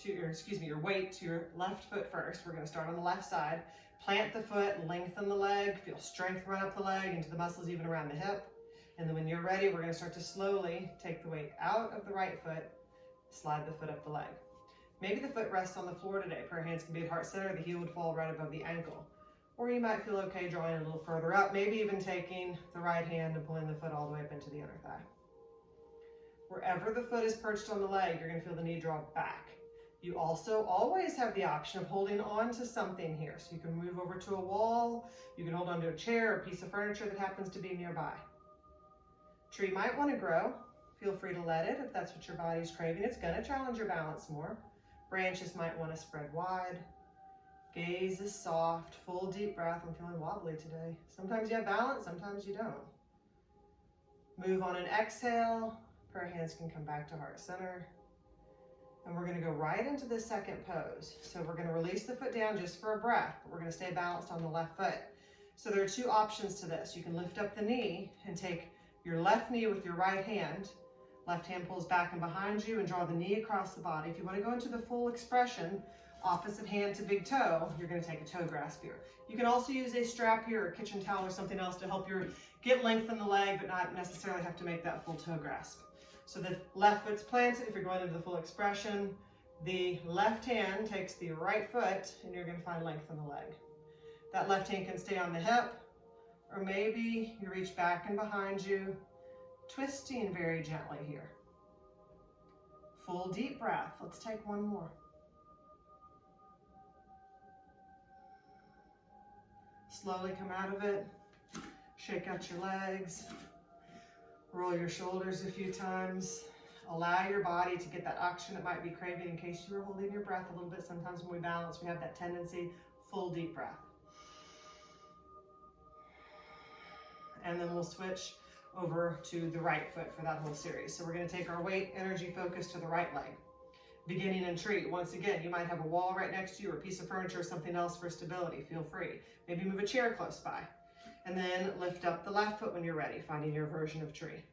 to your weight to your left foot first. We're going to start on the left side. Plant the foot, lengthen the leg, feel strength run up the leg into the muscles even around the hip. And then when you're ready, we're going to start to slowly take the weight out of the right foot, slide the foot up the leg. Maybe the foot rests on the floor today. Prayer hands can be at heart center. The heel would fall right above the ankle. Or you might feel okay drawing a little further up, maybe even taking the right hand and pulling the foot all the way up into the inner thigh. Wherever the foot is perched on the leg, you're going to feel the knee draw back. You also always have the option of holding on to something here. So you can move over to a wall, you can hold onto a chair or a piece of furniture that happens to be nearby. Tree might want to grow. Feel free to let it if that's what your body's craving. It's going to challenge your balance more. Branches might want to spread wide. Gaze is soft, full deep breath. I'm feeling wobbly today. Sometimes you have balance, sometimes you don't. Move on an exhale. Prayer hands can come back to heart center. And we're going to go right into the second pose. So we're going to release the foot down just for a breath, but we're going to stay balanced on the left foot. So there are two options to this. You can lift up the knee and take your left knee with your right hand. Left hand pulls back and behind you and draw the knee across the body. If you want to go into the full expression, opposite hand to big toe, you're going to take a toe grasp here. You can also use a strap here or a kitchen towel or something else to help you get length in the leg, but not necessarily have to make that full toe grasp. So the left foot's planted. If you're going into the full expression, the left hand takes the right foot and you're going to find length in the leg. That left hand can stay on the hip, or maybe you reach back and behind you, twisting very gently here. Full deep breath. Let's take one more. Slowly come out of it. Shake out your legs. Roll your shoulders a few times. Allow your body to get that oxygen it might be craving in case you were holding your breath a little bit. Sometimes when we balance, we have that tendency. Full deep breath. And then we'll switch over to the right foot for that whole series. So we're going to take our weight, energy focus to the right leg. Beginning in tree. Once again, you might have a wall right next to you or a piece of furniture or something else for stability. Feel free. Maybe move a chair close by. And then lift up the left foot when you're ready, finding your version of tree.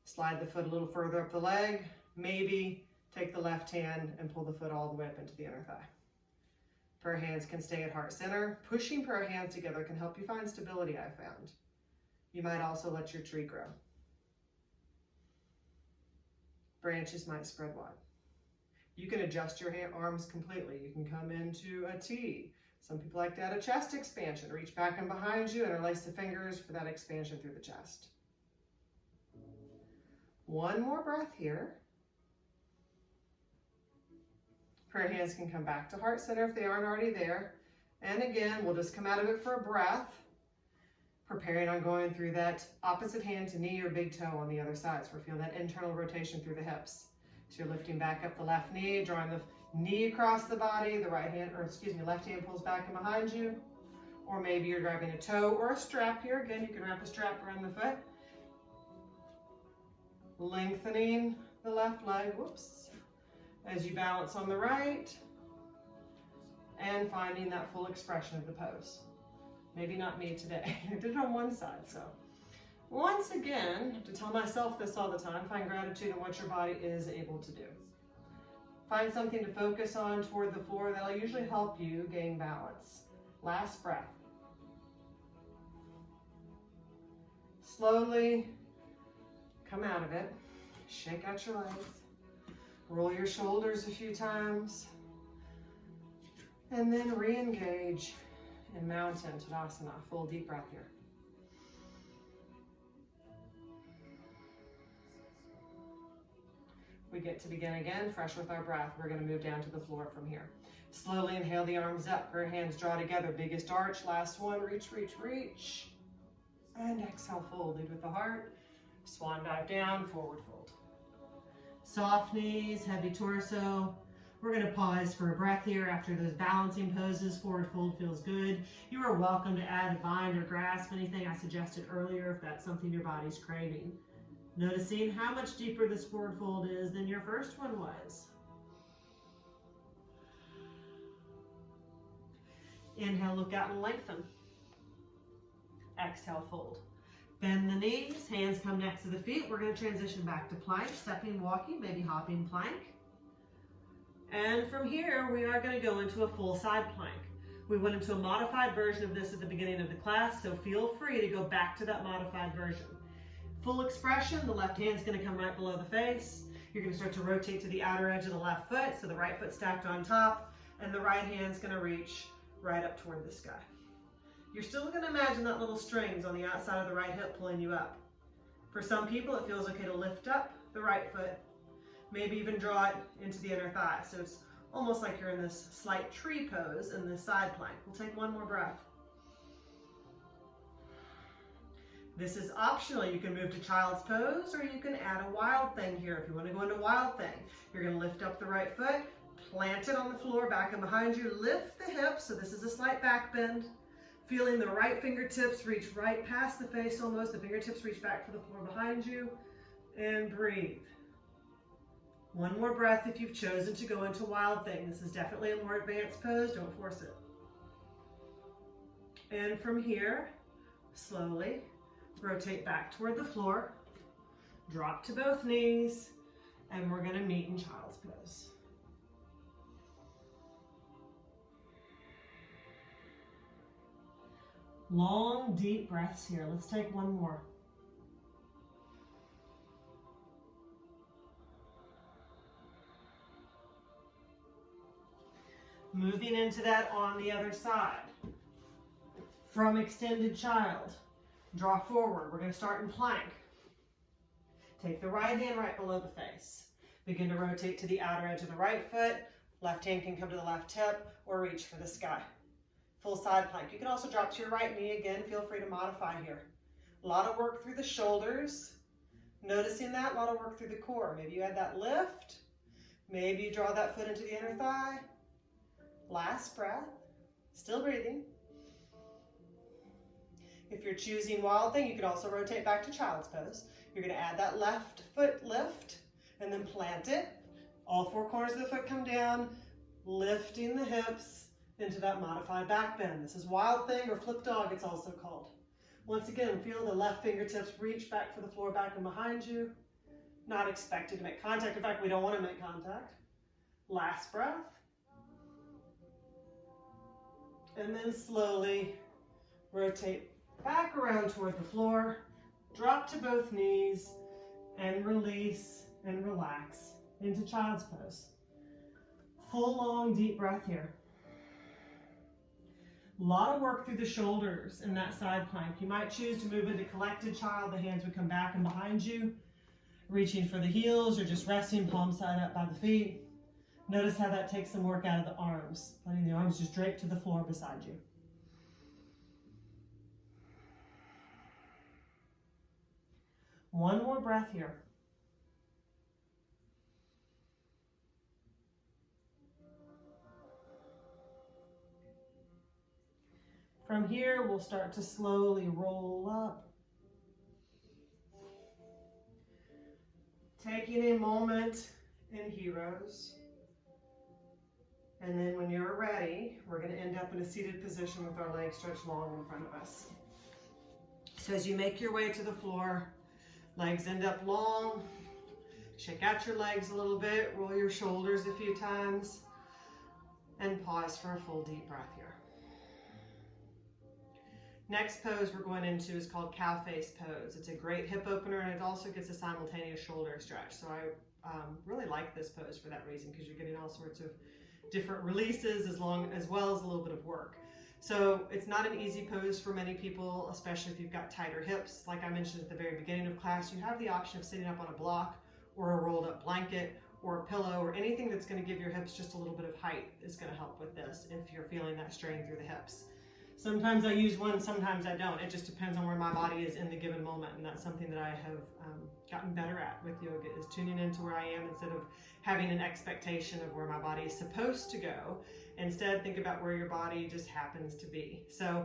Slide the foot a little further up the leg. Maybe take the left hand and pull the foot all the way up into the inner thigh. Prayer hands can stay at heart center. Pushing prayer hands together can help you find stability, I found. You might also let your tree grow. Branches might spread wide. You can adjust your arms completely. You can come into a T. Some people like to add a chest expansion. Reach back and behind you, interlace the fingers for that expansion through the chest. One more breath here. Prayer hands can come back to heart center if they aren't already there. And again, we'll just come out of it for a breath, preparing on going through that opposite hand to knee or big toe on the other side. So we're feeling that internal rotation through the hips. So you're lifting back up the left knee, drawing the knee across the body, the left hand pulls back and behind you. Or maybe you're grabbing a toe or a strap here. Again, you can wrap a strap around the foot. Lengthening the left leg, as you balance on the right. And finding that full expression of the pose. Maybe not me today. I did it on one side, so. Once again, I have to tell myself this all the time, find gratitude in what your body is able to do. Find something to focus on toward the floor that'll usually help you gain balance. Last breath. Slowly come out of it. Shake out your legs. Roll your shoulders a few times. And then re-engage in Mountain Tadasana. Full deep breath here. We get to begin again, fresh with our breath. We're going to move down to the floor from here. Slowly inhale the arms up. Prayer hands draw together. Biggest arch. Last one. Reach, reach, reach. And exhale, fold. Lead with the heart. Swan dive down, forward fold. Soft knees, heavy torso. We're going to pause for a breath here after those balancing poses. Forward fold feels good. You are welcome to add a bind or grasp, anything I suggested earlier if that's something your body's craving. Noticing how much deeper this forward fold is than your first one was. Inhale, look out and lengthen. Exhale, fold. Bend the knees, hands come next to the feet. We're going to transition back to plank, stepping, walking, maybe hopping plank. And from here, we are going to go into a full side plank. We went into a modified version of this at the beginning of the class, so feel free to go back to that modified version. Full expression, the left hand's going to come right below the face. You're going to start to rotate to the outer edge of the left foot, so the right foot stacked on top, and the right hand's going to reach right up toward the sky. You're still going to imagine that little strings on the outside of the right hip pulling you up. For some people, it feels okay to lift up the right foot, maybe even draw it into the inner thigh. So it's almost like you're in this slight tree pose in this side plank. We'll take one more breath. This is optional. You can move to child's pose, or you can add a wild thing here. If you want to go into wild thing, you're going to lift up the right foot, plant it on the floor, back and behind you, lift the hips. So this is a slight back bend. Feeling the right fingertips reach right past the face almost. The fingertips reach back for the floor behind you. And breathe. One more breath if you've chosen to go into wild thing. This is definitely a more advanced pose. Don't force it. And from here, slowly rotate back toward the floor. Drop to both knees. And we're going to meet in child's pose. Long, deep breaths here. Let's take one more. Moving into that on the other side. From extended child, draw forward. We're going to start in plank. Take the right hand right below the face. Begin to rotate to the outer edge of the right foot. Left hand can come to the left hip or reach for the sky. Full side plank. You can also drop to your right knee. Again, feel free to modify here. A lot of work through the shoulders. Noticing that, a lot of work through the core. Maybe you add that lift. Maybe you draw that foot into the inner thigh. Last breath. Still breathing. If you're choosing wild thing, you could also rotate back to child's pose. You're going to add that left foot lift and then plant it. All four corners of the foot come down, lifting the hips into that modified back bend. This is wild thing, or flip dog it's also called. Once again, feel the left fingertips reach back for the floor, back and behind you. Not expected to make contact. In fact, we don't want to make contact. Last breath. And then slowly rotate back around toward the floor. Drop to both knees and release and relax into child's pose. Full, long, deep breath here. A lot of work through the shoulders in that side plank. You might choose to move into collected child. The hands would come back and behind you, reaching for the heels or just resting palm side up by the feet. Notice how that takes some work out of the arms, letting the arms just drape to the floor beside you. One more breath here. From here, we'll start to slowly roll up. Taking a moment in heroes. And then when you're ready, we're going to end up in a seated position with our legs stretched long in front of us. So as you make your way to the floor, legs end up long. Shake out your legs a little bit, roll your shoulders a few times, and pause for a full deep breath here. Next pose we're going into is called cow face pose. It's a great hip opener, and it also gets a simultaneous shoulder stretch. So I really like this pose for that reason, because you're getting all sorts of different releases as well as a little bit of work. So it's not an easy pose for many people, especially if you've got tighter hips. Like I mentioned at the very beginning of class, you have the option of sitting up on a block or a rolled up blanket or a pillow, or anything that's going to give your hips just a little bit of height is going to help with this if you're feeling that strain through the hips. Sometimes I use one, sometimes I don't. It just depends on where my body is in the given moment, and that's something that I have gotten better at with yoga, is tuning into where I am instead of having an expectation of where my body is supposed to go. Instead, think about where your body just happens to be. So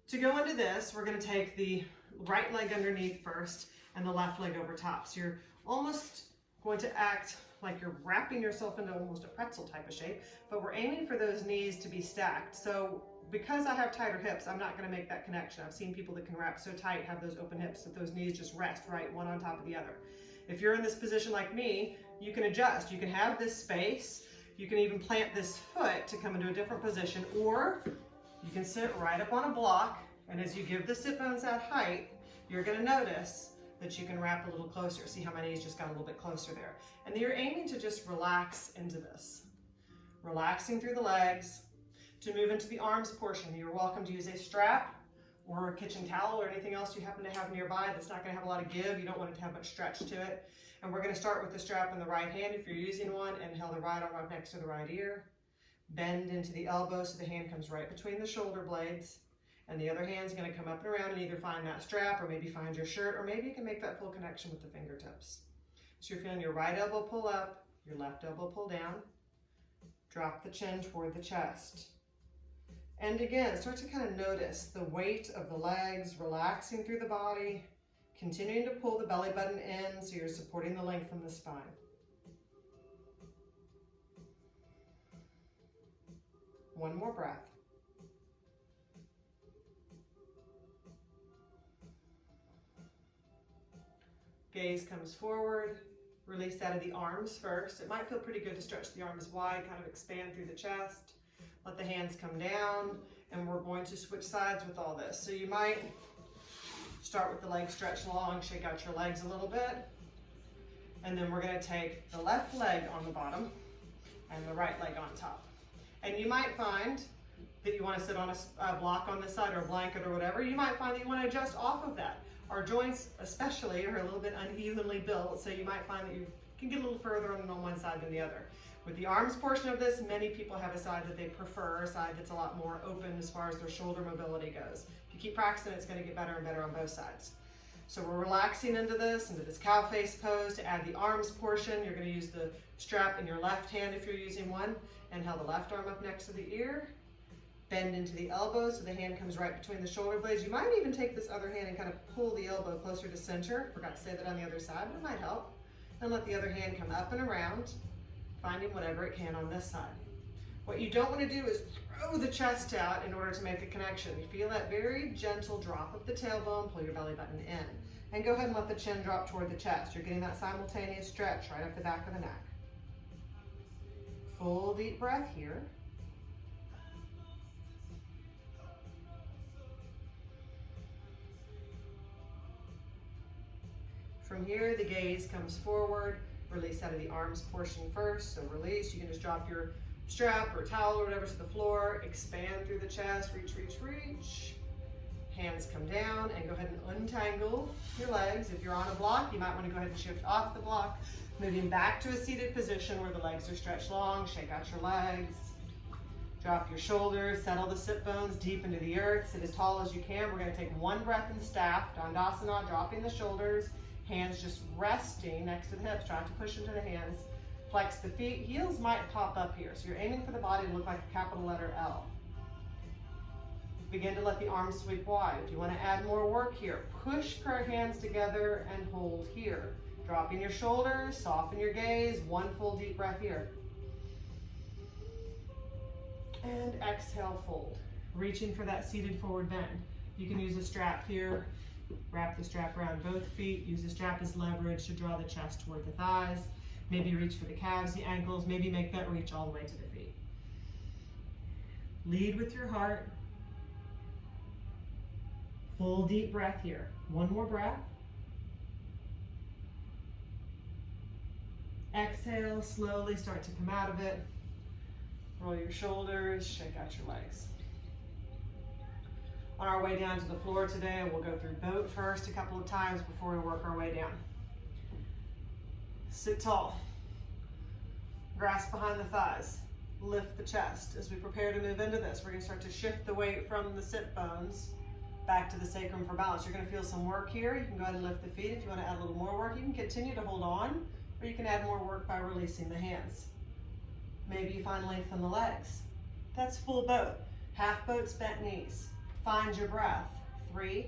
to go into this, we're going to take the right leg underneath first and the left leg over top. So you're almost going to act like you're wrapping yourself into almost a pretzel type of shape, but we're aiming for those knees to be stacked. So because I have tighter hips, I'm not going to make that connection. I've seen people that can wrap so tight, have those open hips, that those knees just rest right one on top of the other. If you're in this position like me, you can adjust. You can have this space. You can even plant this foot to come into a different position, or you can sit right up on a block, and as you give the sit bones that height, you're going to notice that you can wrap a little closer. See how my knees just got a little bit closer there. And you're aiming to just relax into this. Relaxing through the legs. To move into the arms portion, you're welcome to use a strap or a kitchen towel or anything else you happen to have nearby that's not going to have a lot of give. You don't want it to have much stretch to it. And we're going to start with the strap in the right hand if you're using one. Inhale the right arm up next to the right ear. Bend into the elbow so the hand comes right between the shoulder blades. And the other hand's going to come up and around and either find that strap or maybe find your shirt, or maybe you can make that full connection with the fingertips. So you're feeling your right elbow pull up, your left elbow pull down. Drop the chin toward the chest. And again, start to kind of notice the weight of the legs relaxing through the body, continuing to pull the belly button in so you're supporting the length from the spine. One more breath. Gaze comes forward. Release out of the arms first. It might feel pretty good to stretch the arms wide, kind of expand through the chest. Let the hands come down, and we're going to switch sides with all this. So you might start with the legs stretched long, shake out your legs a little bit, and then we're going to take the left leg on the bottom and the right leg on top. And you might find that you want to sit on a block on this side or a blanket or whatever. You might find that you want to adjust off of that. Our joints especially are a little bit unevenly built, so you might find that you can get a little further on one side than the other. With the arms portion of this, many people have a side that they prefer, a side that's a lot more open as far as their shoulder mobility goes. If you keep practicing, it's going to get better and better on both sides. So we're relaxing into this cow face pose. To add the arms portion, you're going to use the strap in your left hand if you're using one. Inhale the left arm up next to the ear. Bend into the elbow so the hand comes right between the shoulder blades. You might even take this other hand and kind of pull the elbow closer to center. Forgot to say that on the other side, but it might help. And let the other hand come up and around, finding whatever it can on this side. What you don't want to do is throw the chest out in order to make the connection. You feel that very gentle drop of the tailbone, pull your belly button in. And go ahead and let the chin drop toward the chest. You're getting that simultaneous stretch right up the back of the neck. Full deep breath here. From here, the gaze comes forward. Release out of the arms portion first. So release, you can just drop your strap or towel or whatever to the floor. Expand through the chest, reach, reach, reach. Hands come down and go ahead and untangle your legs. If you're on a block, you might want to go ahead and shift off the block. Moving back to a seated position where the legs are stretched long. Shake out your legs. Drop your shoulders, settle the sit bones deep into the earth. Sit as tall as you can. We're going to take one breath in staff, Dandasana, dropping the shoulders. Hands just resting next to the hips, trying to push into the hands. Flex the feet. Heels might pop up here, so you're aiming for the body to look like a capital letter L. Begin to let the arms sweep wide. If you want to add more work here, push your hands together and hold here. Dropping your shoulders, soften your gaze. One full deep breath here. And exhale, fold. Reaching for that seated forward bend. You can use a strap here. Wrap the strap around both feet. Use the strap as leverage to draw the chest toward the thighs. Maybe reach for the calves, the ankles. Maybe make that reach all the way to the feet. Lead with your heart. Full deep breath here. One more breath. Exhale, slowly start to come out of it. Roll your shoulders, shake out your legs. On our way down to the floor today, we'll go through boat first a couple of times before we work our way down. Sit tall. Grasp behind the thighs. lift the chest. As we prepare to move into this, we're going to start to shift the weight from the sit bones back to the sacrum for balance. You're going to feel some work here. You can go ahead and lift the feet. If you want to add a little more work, you can continue to hold on, or you can add more work by releasing the hands. Maybe you find length in the legs. That's full boat. Half boats, bent knees. Find your breath. 3,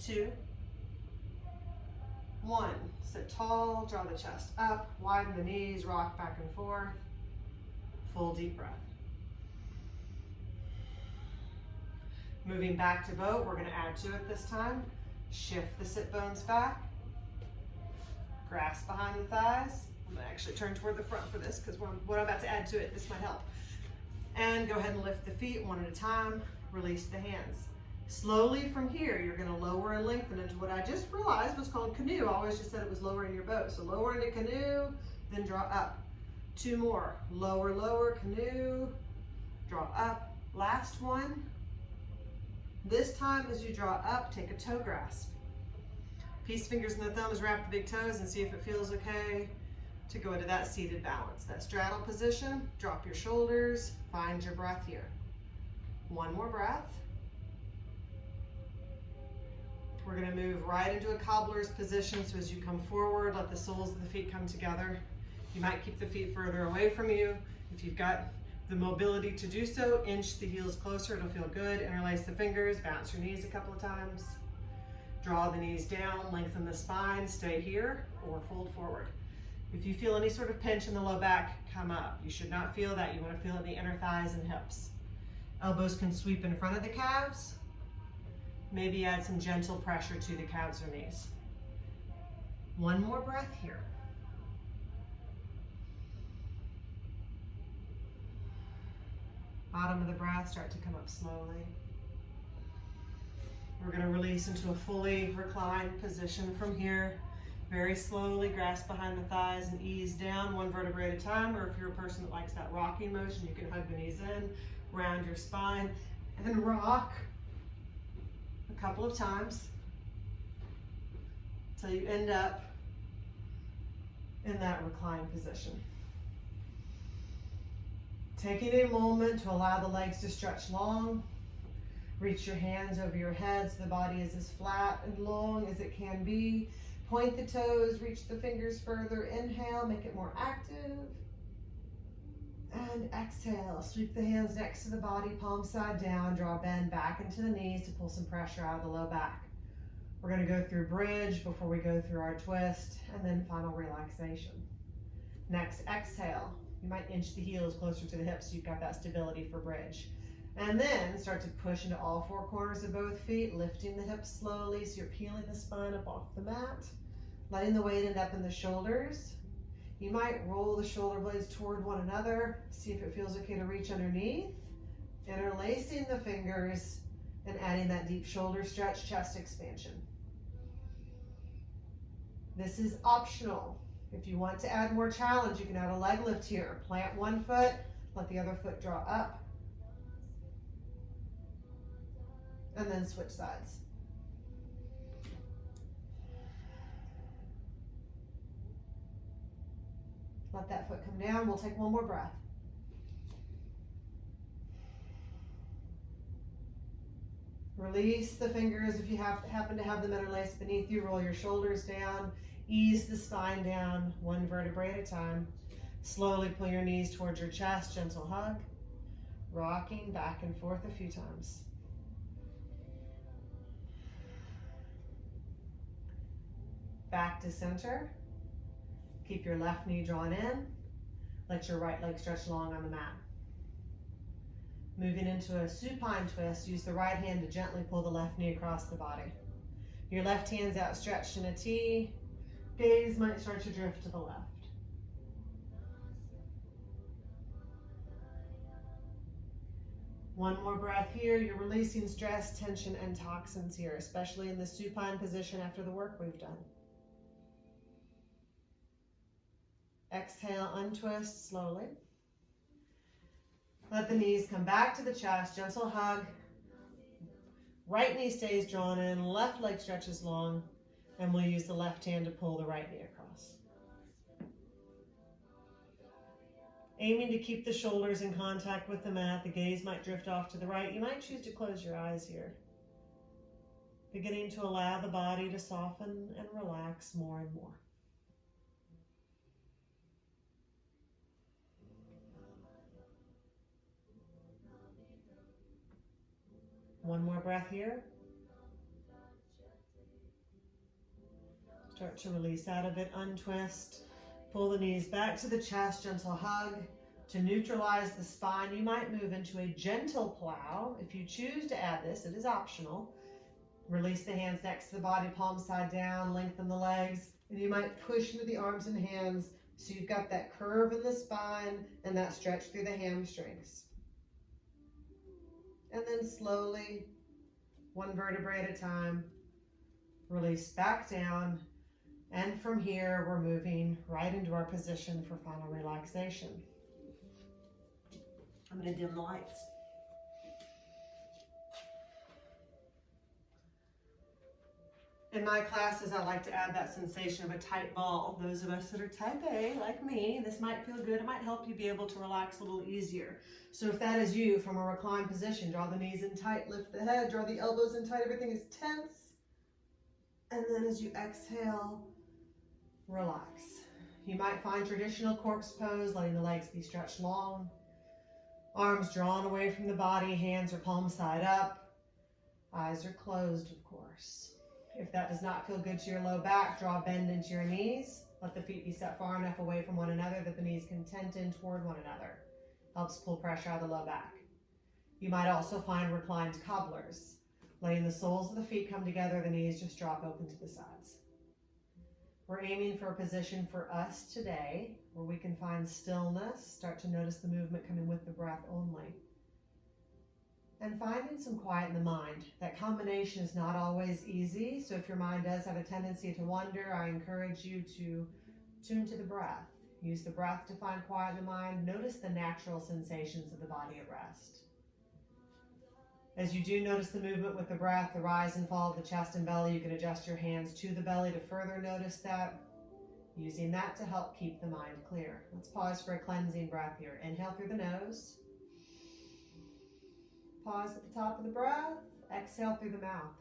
2, 1. Sit tall, draw the chest up, widen the knees, rock back and forth. Full deep breath. Moving back to boat, we're going to add to it this time. Shift the sit bones back. Grasp behind the thighs. I'm going to actually turn toward the front for this because what I'm about to add to it, this might help. And go ahead and lift the feet one at a time. Release the hands. Slowly from here, you're going to lower and lengthen into what I just realized was called canoe. I always just said it was lowering your boat. So lower into canoe, then draw up. 2 more. Lower, lower, canoe, draw up. Last one. This time as you draw up, take a toe grasp. Peace fingers and the thumbs, wrap the big toes and see if it feels okay to go into that seated balance. That straddle position, drop your shoulders, find your breath here. One more breath. We're going to move right into a cobbler's position. So as you come forward, let the soles of the feet come together. You might keep the feet further away from you. If you've got the mobility to do so, inch the heels closer. It'll feel good. Interlace the fingers, bounce your knees a couple of times. Draw the knees down, lengthen the spine, stay here, or fold forward. If you feel any sort of pinch in the low back, come up. You should not feel that. You want to feel it in the inner thighs and hips. Elbows can sweep in front of the calves. Maybe add some gentle pressure to the calves or knees. One more breath here. Bottom of the breath, start to come up slowly. We're going to release into a fully reclined position from here. Very slowly grasp behind the thighs and ease down one vertebrae at a time, or if you're a person that likes that rocking motion, you can hug the knees in, round your spine, and rock a couple of times until you end up in that reclined position. Taking a moment to allow the legs to stretch long. Reach your hands over your head so the body is as flat and long as it can be. Point the toes, reach the fingers further. Inhale, make it more active. And exhale, sweep the hands next to the body, palm side down, draw bend back into the knees to pull some pressure out of the low back. We're going to go through bridge before we go through our twist, and then final relaxation. Next, exhale. You might inch the heels closer to the hips so you've got that stability for bridge. And then start to push into all 4 corners of both feet, lifting the hips slowly so you're peeling the spine up off the mat, letting the weight end up in the shoulders. You might roll the shoulder blades toward one another, see if it feels okay to reach underneath, interlacing the fingers and adding that deep shoulder stretch, chest expansion. This is optional. If you want to add more challenge, you can add a leg lift here. Plant one foot, let the other foot draw up, and then switch sides. Let that foot come down. We'll take one more breath. Release the fingers if you happen to have them interlaced beneath you. Roll your shoulders down. Ease the spine down, one vertebrae at a time. Slowly pull your knees towards your chest, gentle hug. Rocking back and forth a few times. Back to center. Keep your left knee drawn in. Let your right leg stretch long on the mat. Moving into a supine twist, use the right hand to gently pull the left knee across the body. Your left hand's outstretched in a T. Gaze might start to drift to the left. One more breath here. You're releasing stress, tension, and toxins here, especially in the supine position after the work we've done. Exhale, untwist slowly. Let the knees come back to the chest, gentle hug. Right knee stays drawn in, left leg stretches long, and we'll use the left hand to pull the right knee across. Aiming to keep the shoulders in contact with the mat. The gaze might drift off to the right. You might choose to close your eyes here. Beginning to allow the body to soften and relax more and more. One more breath here. Start to release out of it, untwist. Pull the knees back to the chest, gentle hug. To neutralize the spine, you might move into a gentle plow. If you choose to add this, it is optional. Release the hands next to the body, palm side down, lengthen the legs, and you might push into the arms and hands so you've got that curve in the spine and that stretch through the hamstrings. And then slowly, one vertebrae at a time, release back down. And from here, we're moving right into our position for final relaxation. I'm going to dim the lights. In my classes, I like to add that sensation of a tight ball. Those of us that are type A, like me, this might feel good. It might help you be able to relax a little easier. So if that is you, from a reclined position, draw the knees in tight, lift the head, draw the elbows in tight, everything is tense. And then as you exhale, relax. You might find traditional corpse pose, letting the legs be stretched long. Arms drawn away from the body, hands are palm side up. Eyes are closed, of course. If that does not feel good to your low back, draw a bend into your knees. Let the feet be set far enough away from one another that the knees can tent in toward one another. Helps pull pressure out of the low back. You might also find reclined cobblers. Letting the soles of the feet come together, the knees just drop open to the sides. We're aiming for a position for us today where we can find stillness, start to notice the movement coming with the breath only. And finding some quiet in the mind. That combination is not always easy, so if your mind does have a tendency to wander, I encourage you to tune to the breath. Use the breath to find quiet in the mind. Notice the natural sensations of the body at rest. As you do notice the movement with the breath, the rise and fall of the chest and belly, you can adjust your hands to the belly to further notice that, using that to help keep the mind clear. Let's pause for a cleansing breath here. Inhale through the nose. Pause at the top of the breath. Exhale through the mouth.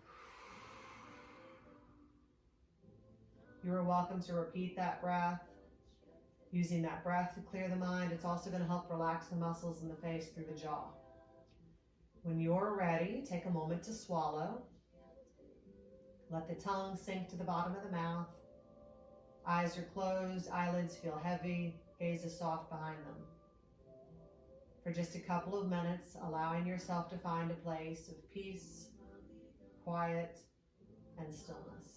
You are welcome to repeat that breath. Using that breath to clear the mind, it's also going to help relax the muscles in the face through the jaw. When you're ready, take a moment to swallow. Let the tongue sink to the bottom of the mouth. Eyes are closed, eyelids feel heavy, gaze is soft behind them. For just a couple of minutes, allowing yourself to find a place of peace, quiet, and stillness.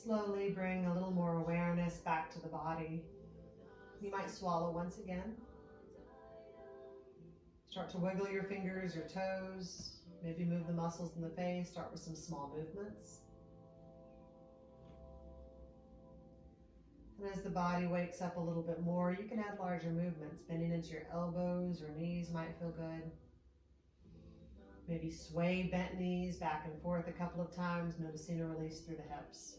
Slowly bring a little more awareness back to the body. You might swallow once again. Start to wiggle your fingers, your toes. Maybe move the muscles in the face. Start with some small movements. And as the body wakes up a little bit more, you can add larger movements. Bending into your elbows or knees might feel good. Maybe sway bent knees back and forth a couple of times, noticing a release through the hips.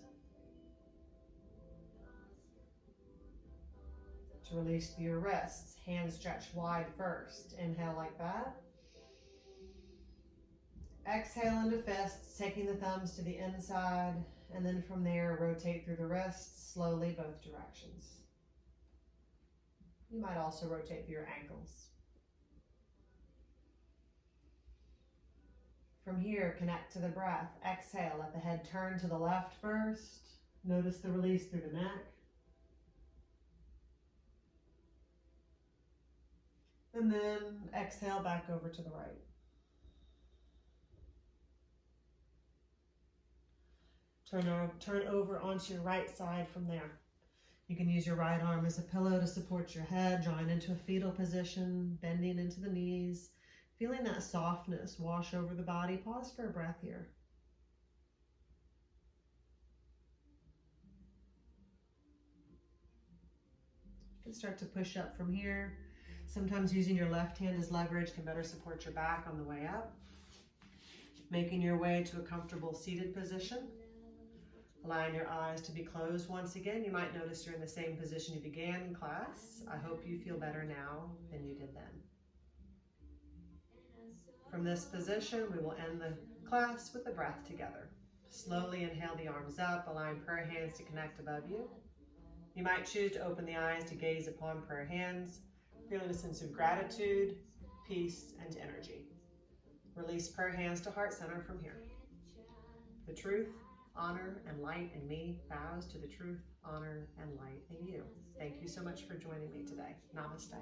To release through your wrists, hands stretched wide first. Inhale like that. Exhale into fists, taking the thumbs to the inside, and then from there, rotate through the wrists, slowly both directions. You might also rotate through your ankles. From here, connect to the breath. Exhale, let the head turn to the left first. Notice the release through the neck. And then exhale back over to the right. Turn over onto your right side from there. You can use your right arm as a pillow to support your head, drawing into a fetal position, bending into the knees, feeling that softness wash over the body. Pause for a breath here. You can start to push up from here. Sometimes using your left hand as leverage can better support your back on the way up. Making your way to a comfortable seated position. Allowing your eyes to be closed once again. You might notice you're in the same position you began in class. I hope you feel better now than you did then. From this position, we will end the class with a breath together. Slowly inhale the arms up, allowing prayer hands to connect above you. You might choose to open the eyes to gaze upon prayer hands, feeling a sense of gratitude, peace, and energy. Release prayer hands to heart center from here. The truth, honor, and light in me bows to the truth, honor, and light in you. Thank you so much for joining me today. Namaste.